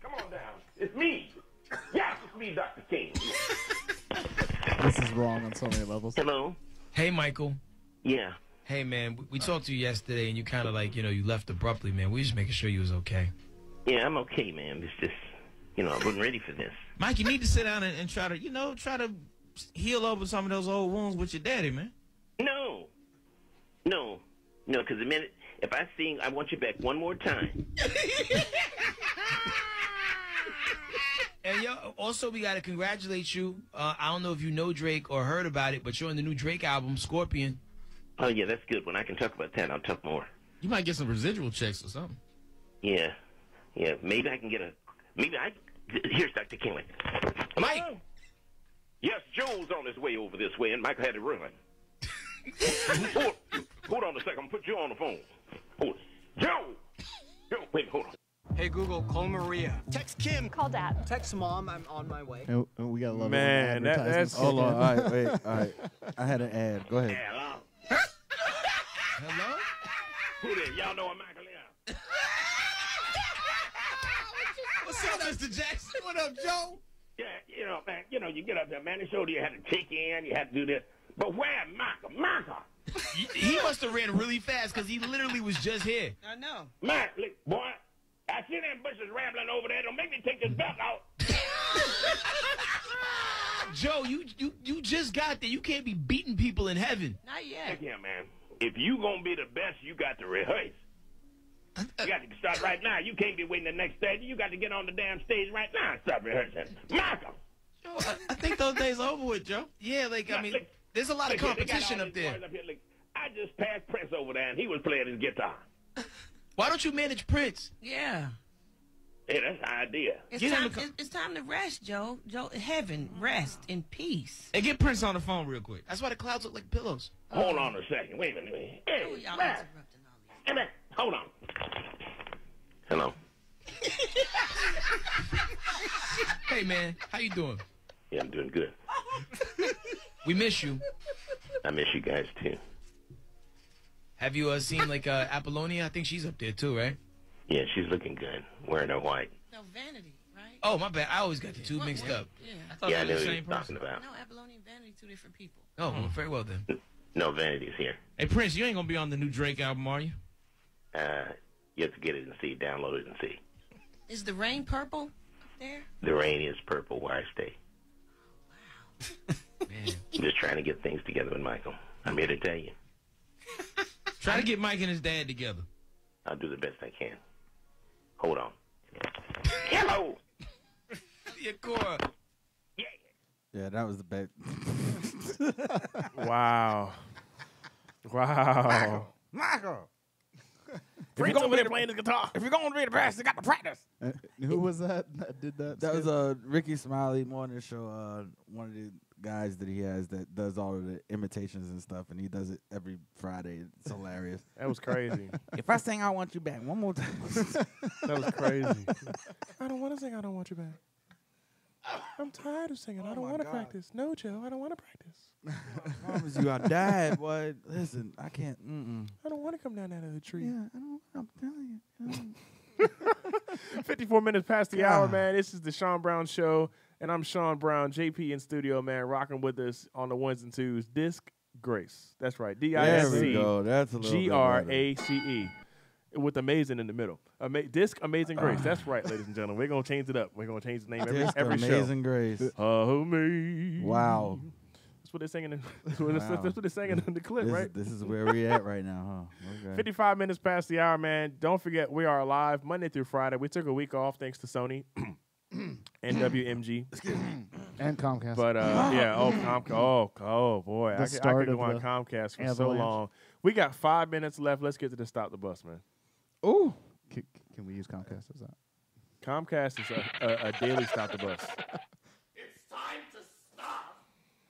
Come on down. It's me. Yes, it's me, Dr. King. This is wrong on so many levels. Hello? Hey, Michael. Yeah. Hey, man, we talked to you yesterday, and you kind of, like, you know, you left abruptly, man. We just making sure you was okay. Yeah, I'm okay, man. It's just, I wasn't ready for this. Mike, you need to sit down and try to, try to heal over some of those old wounds with your daddy, man. No, because the minute, if I sing, I want you back one more time. And yo, also we gotta congratulate you. I don't know if you know Drake or heard about it, but you're on the new Drake album, Scorpion. Oh, yeah, that's good. When I can talk about that, I'll talk more. You might get some residual checks or something. Yeah, maybe I can get here's Dr. King. Mike! Yes, Joe's on his way over this way, and Michael had to run. Hold on a second. I'm going to put you on the phone. Hold it. Joe, wait, hold on. Hey Google, call Maria. Text Kim. Call Dad. Text Mom, I'm on my way. And we gotta love Man, it. that's Hold on. All right, wait. All right. I had an ad. Go ahead. Hello? Hello? Who there? Y'all know what Michael is? What's up, Mr. Jackson? What up, Joe? Yeah, man, you get up there, man. They showed you had to check in, you had to do this. But where Michael? He must have ran really fast because he literally was just here. I know. Mike, look, boy, I see them bushes rambling over there. Don't make me take this belt out. Joe, you just got there. You can't be beating people in heaven. Not yet. Look here, man. If you gonna be the best, you got to rehearse. You got to start right now. You can't be waiting the next day. You got to get on the damn stage right now and start rehearsing. Michael! Joe, I think those days are over with, Joe. Yeah, like, I mean, there's a lot of Look here, they got competition all up these there. boys up here. Look, I just passed Prince over there, and he was playing his guitar. Why don't you manage Prince? Yeah. Hey, that's an idea. It's time to rest, Joe. Heaven, rest in peace. Hey, get Prince on the phone real quick. That's why the clouds look like pillows. Hold on a second. Wait a minute. Oh, Hey, y'all Matt. interrupting all these. Hey, man, hold on. Hello. Hey, man, how you doing? Yeah, I'm doing good. We miss you. I miss you guys, too. Have you seen, like, Apollonia? I think she's up there, too, right? Yeah, she's looking good, wearing her white. No, Vanity, right? Oh, my bad. I always got the two mixed up. Yeah. Yeah, I know what you're talking about. No, Apollonia and Vanity, two different people. Oh, well, very well then. No, Vanity's here. Hey, Prince, you ain't gonna be on the new Drake album, are you? You have to get it and see, download it and see. Is the rain purple up there? The rain is purple where I stay. Man. I'm just trying to get things together with Michael. I'm here to tell you. Try to get Mike and his dad together. I'll do the best I can. Hold on. Hello. Yeah, Cora. Yeah, that was the best. Wow. Wow. Michael. Prince over there playing his guitar. If you're going to be the best, you got to practice. Who was that did that? That was Ricky Smiley morning show. One of the guys that he has that does all of the imitations and stuff, and he does it every Friday. It's hilarious. That was crazy. If I sing I Want You Back one more time. That was crazy. I don't want to sing I Don't Want You Back. I'm tired of singing. I don't want to practice. No, Joe, I don't want to practice. I promise you, I died, boy. Listen, I can't. I don't want to come down out of the tree. Yeah, I don't. I'm telling you. 54 minutes past the hour, man. This is the Sean Brown Show, and I'm Sean Brown. JP in studio, man, rocking with us on the ones and twos. Disc Grace. That's right. There we go. That's a little bit Grace. With amazing in the middle. Disc Amazing Grace. That's right, ladies and gentlemen. We're going to change it up. We're going to change the name every show. Amazing Grace. Amazing. Wow. That's what they're singing. That's what they're singing in the clip, right? This is where we at right now, huh? Okay. 55 minutes past the hour, man. Don't forget, we are live Monday through Friday. We took a week off thanks to Sony and WMG. And Comcast. But, boy. I could go on Comcast for so long. We got 5 minutes left. Let's get to the Stop the Bus, man. Ooh. Can we use Comcast as that? Comcast is a daily Stop the Bus.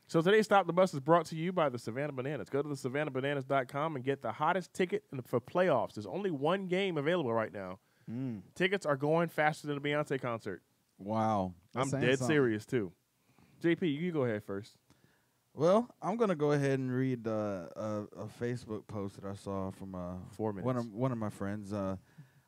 So today's Stop the Bus is brought to you by the Savannah Bananas. Go to thesavannahbananas.com and get the hottest ticket for playoffs. There's only one game available right now. Tickets are going faster than a Beyonce concert. Wow. I'm dead serious, too. JP, you go ahead first. Well, I'm going to go ahead and read a Facebook post that I saw from 4 minutes. one of my friends. I'm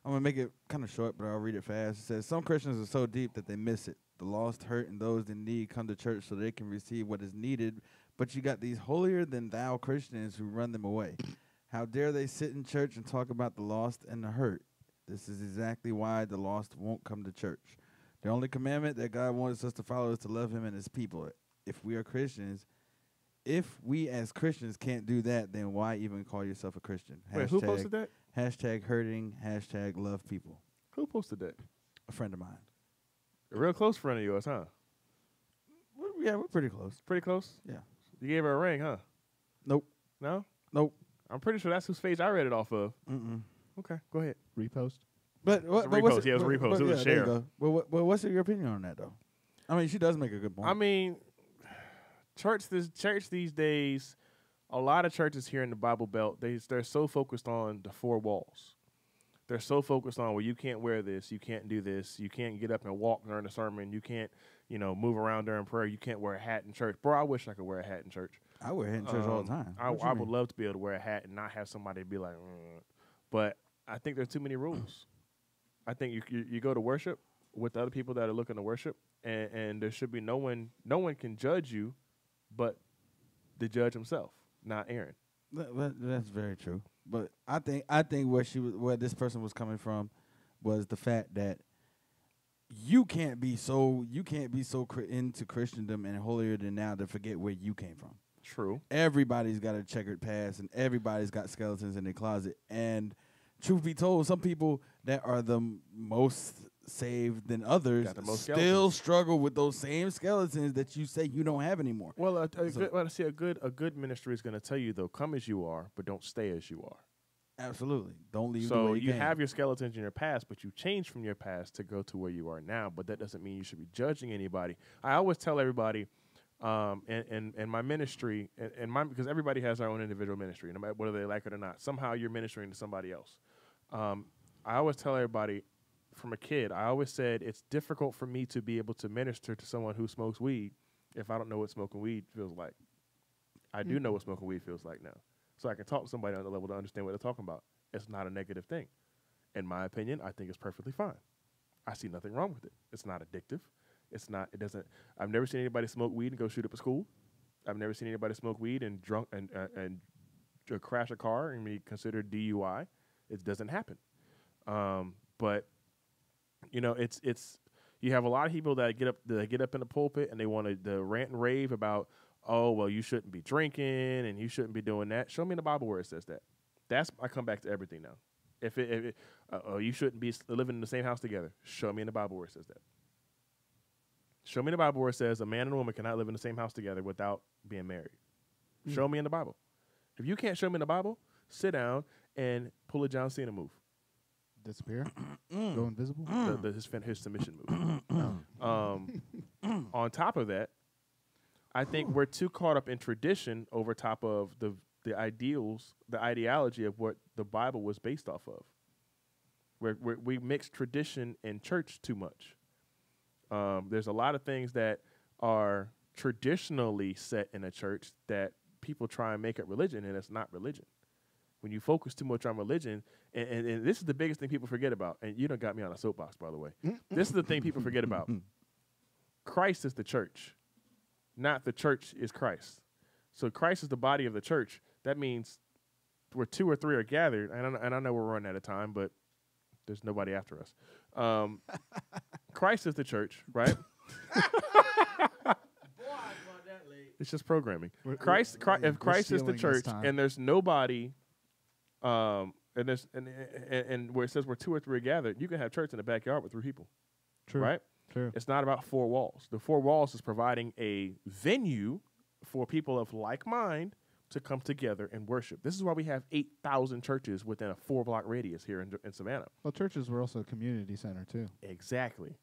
going to make it kind of short, but I'll read it fast. It says, some Christians are so deep that they miss it. The lost, hurt, and those in need come to church so they can receive what is needed, but you got these holier-than-thou Christians who run them away. How dare they sit in church and talk about the lost and the hurt? This is exactly why the lost won't come to church. The only commandment that God wants us to follow is to love him and his people. If we as Christians can't do that, then why even call yourself a Christian? Wait, who posted that? Hashtag hurting, hashtag love people. Who posted that? A friend of mine. A real close friend of yours, huh? We're pretty close. Pretty close? Yeah. You gave her a ring, huh? Nope. No? Nope. I'm pretty sure that's whose face I read it off of. Okay, go ahead. Repost? But what, It was a repost. Yeah, it was a repost. It was a share. Well, what's your opinion on that, though? I mean, she does make a good point. I mean, church these days, a lot of churches here in the Bible Belt, they're so focused on the four walls. They're so focused on, well, you can't wear this, you can't do this, you can't get up and walk during the sermon, you can't, move around during prayer, you can't wear a hat in church. Bro, I wish I could wear a hat in church. I wear a hat in church all the time. I would love to be able to wear a hat and not have somebody be like, but I think there's too many rules. I think you go to worship with the other people that are looking to worship, and there should be no one can judge you but the judge himself, not Aaron. That's very true. But I think where this person was coming from was the fact that you can't be so into Christendom and holier than thou to forget where you came from. True. Everybody's got a checkered past, and everybody's got skeletons in their closet. And truth be told, some people that are the most saved than others still struggle with those same skeletons that you say you don't have anymore. Well, a good ministry is going to tell you, though, come as you are, but don't stay as you are. Absolutely. Don't leave. So you have your skeletons in your past, but you change from your past to go to where you are now. But that doesn't mean you should be judging anybody. I always tell everybody, And my ministry, because everybody has their own individual ministry, no matter whether they like it or not. Somehow you're ministering to somebody else. I always tell everybody, from a kid, I always said it's difficult for me to be able to minister to someone who smokes weed if I don't know what smoking weed feels like. I do know what smoking weed feels like now. So I can talk to somebody on the level to understand what they're talking about. It's not a negative thing. In my opinion, I think it's perfectly fine. I see nothing wrong with it. It's not addictive. I've never seen anybody smoke weed and go shoot up a school. I've never seen anybody smoke weed and crash a car and be considered DUI. It doesn't happen. But it's you have a lot of people that get up in the pulpit and they want to rant and rave about, oh, well, you shouldn't be drinking and you shouldn't be doing that. Show me in the Bible where it says that. I come back to everything now. If you shouldn't be living in the same house together. Show me in the Bible where it says that. Show me in the Bible where it says a man and a woman cannot live in the same house together without being married. Show me in the Bible. If you can't show me in the Bible, sit down and pull a John Cena move. Disappear? Go invisible? His submission move. On top of that, I think we're too caught up in tradition over top of the ideology of what the Bible was based off of. We mix tradition and church too much. There's a lot of things that are traditionally set in a church that people try and make it religion, and it's not religion. When you focus too much on religion, and this is the biggest thing people forget about, and you done got me on a soapbox, by the way. This is the thing people forget about. Christ is the church, not the church is Christ. So Christ is the body of the church. That means where two or three are gathered, and I know we're running out of time, but there's nobody after us. Christ is the church, right? It's just programming. If Christ is the church, and there's nobody, and where it says where two or three are gathered, you can have church in the backyard with 3 people. True. Right? True. It's not about 4 walls. The 4 walls is providing a venue for people of like mind to come together and worship. This is why we have 8,000 churches within a 4-block radius here in Savannah. Well, churches were also a community center, too. Exactly.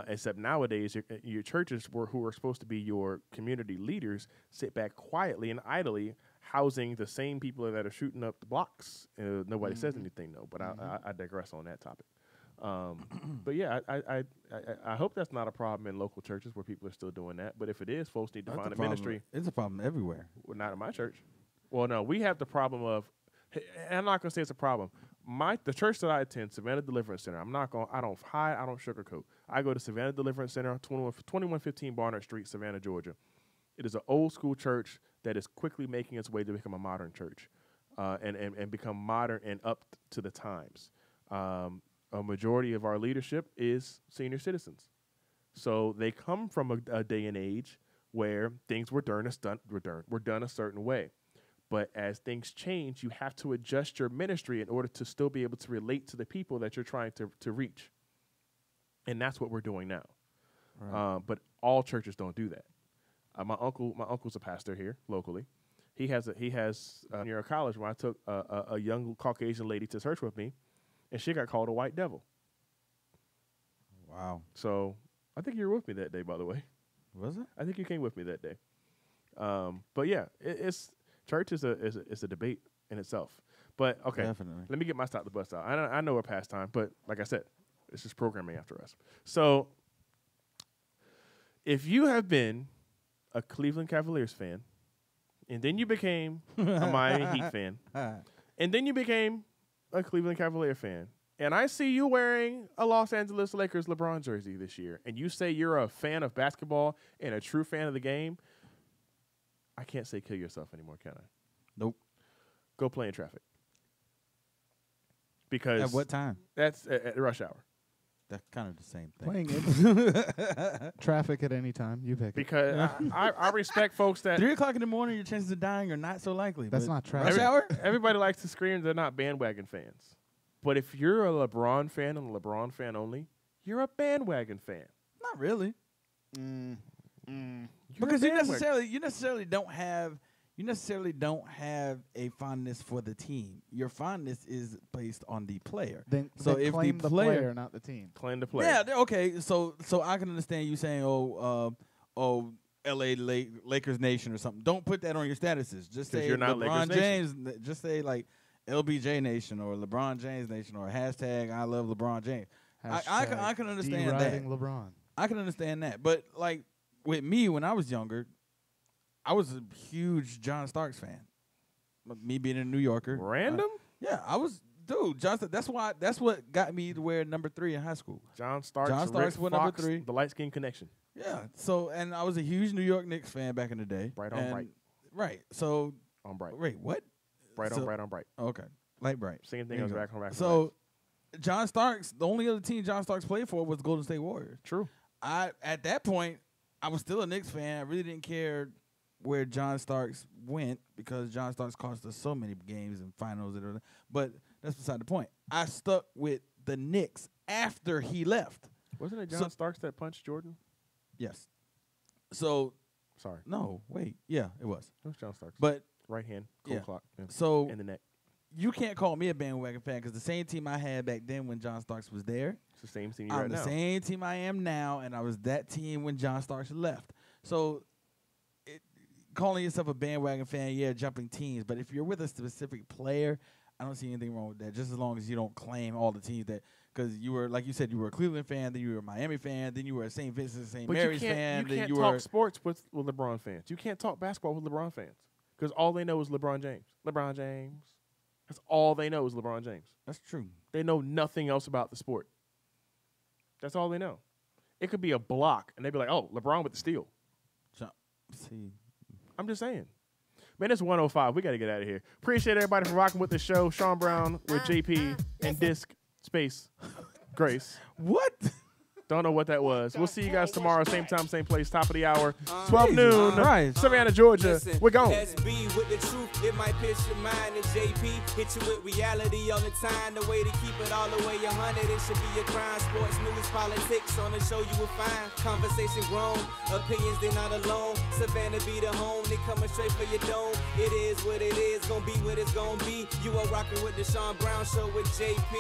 Except nowadays, your churches who are supposed to be your community leaders sit back quietly and idly housing the same people that are shooting up the blocks. Nobody says anything, though, but I digress on that topic. But yeah, I hope that's not a problem in local churches where people are still doing that. But if it is, folks need to find a ministry. It's a problem everywhere. Well, not in my church. Well, no, we have the problem of, and I'm not going to say it's a problem. The church that I attend, Savannah Deliverance Center, I don't hide, I don't sugarcoat. I go to Savannah Deliverance Center, 2115 Barnard Street, Savannah, Georgia. It is an old school church that is quickly making its way to become a modern church, and become modern and up to the times. A majority of our leadership is senior citizens. So they come from a day and age where things were done a certain way. But as things change, you have to adjust your ministry in order to still be able to relate to the people that you're trying to reach. And that's what we're doing now. Right. But all churches don't do that. My uncle's a pastor here locally. He has near a college where I took a young Caucasian lady to church with me, and she got called a white devil. Wow. So I think you were with me that day, by the way. Was it? I think you came with me that day. But yeah, church is a debate in itself. But okay, definitely. Let me get my stop the bus out. I know we're past time, but like I said, it's just programming after us. So if you have been a Cleveland Cavaliers fan, and then you became a Miami Heat fan, and then you became a Cleveland Cavalier fan, and I see you wearing a Los Angeles Lakers LeBron jersey this year, and you say you're a fan of basketball and a true fan of the game, I can't say kill yourself anymore, can I? Nope. Go play in traffic. Because at what time? That's at rush hour. That's kind of the same thing. Playing in traffic at any time, you pick because it. I respect folks that 3 o'clock in the morning, your chances of dying are not so likely. That's not traffic. Rush hour? Everybody likes to scream they're not bandwagon fans. But if you're a LeBron fan and a LeBron fan only, you're a bandwagon fan. Not really. Because you necessarily don't have a fondness for the team. Your fondness is based on the player. Then if claim the player, not the team. Claim the player. Yeah, okay. So I can understand you saying, L.A. Lakers Nation or something. Don't put that on your statuses. Just say you're not LeBron Lakers James. Just say like LBJ Nation or LeBron James Nation or hashtag I love LeBron James. I can understand that. deriding LeBron. I can understand that. But like with me when I was younger, I was a huge John Starks fan. Me being a New Yorker. Random? Yeah, I was. Dude, John, that's what got me to wear number 3 in high school. John Starks went number 3. The light skin connection. Yeah. So, and I was a huge New York Knicks fan back in the day. Bright on bright. Right. So. On bright. Wait, what? Bright on bright on bright. Okay. Light bright. Same thing as back on back. So, John Starks, the only other team John Starks played for was the Golden State Warriors. True. At that point, I was still a Knicks fan. I really didn't care where John Starks went because John Starks cost us so many games and finals. But that's beside the point. I stuck with the Knicks after he left. Wasn't it John Starks that punched Jordan? Yes. So. Sorry. No, wait. Yeah, it was. It was John Starks. But. Right hand, clock. Yeah. So. In the neck. You can't call me a bandwagon fan because the same team I had back then when John Starks was there. It's the same team you're I'm the same team I am now, and I was that team when John Starks left. So, calling yourself a bandwagon fan, yeah, jumping teams. But if you're with a specific player, I don't see anything wrong with that. Just as long as you don't claim all the teams that, because you were, like you said, you were a Cleveland fan, then you were a Miami fan, then you were a St. Vincent, St. Mary's fan. You can't talk sports with LeBron fans. You can't talk basketball with LeBron fans because all they know is LeBron James. LeBron James. That's all they know is LeBron James. That's true. They know nothing else about the sport. That's all they know. It could be a block, and they'd be like, oh, LeBron with the steal. See. I'm just saying. Man, it's 1:05. We got to get out of here. Appreciate everybody for rocking with the show. Sean Brown with JP and Disc Space Grace. What? Don't know what that was. We'll see you guys tomorrow, same time, same place, top of the hour, 12 noon, Savannah, Georgia. We're gone. SB with the truth, it might pierce your mind. And JP hit you with reality on the time. The way to keep it all the way 100. It should be a crime. Sports, news, politics on the show you will find. Conversation grown, opinions they not alone. Savannah be the home, they coming straight for your dome. It is what it is, gonna be what it's gonna be. You are rocking with the Sean Brown Show with JP.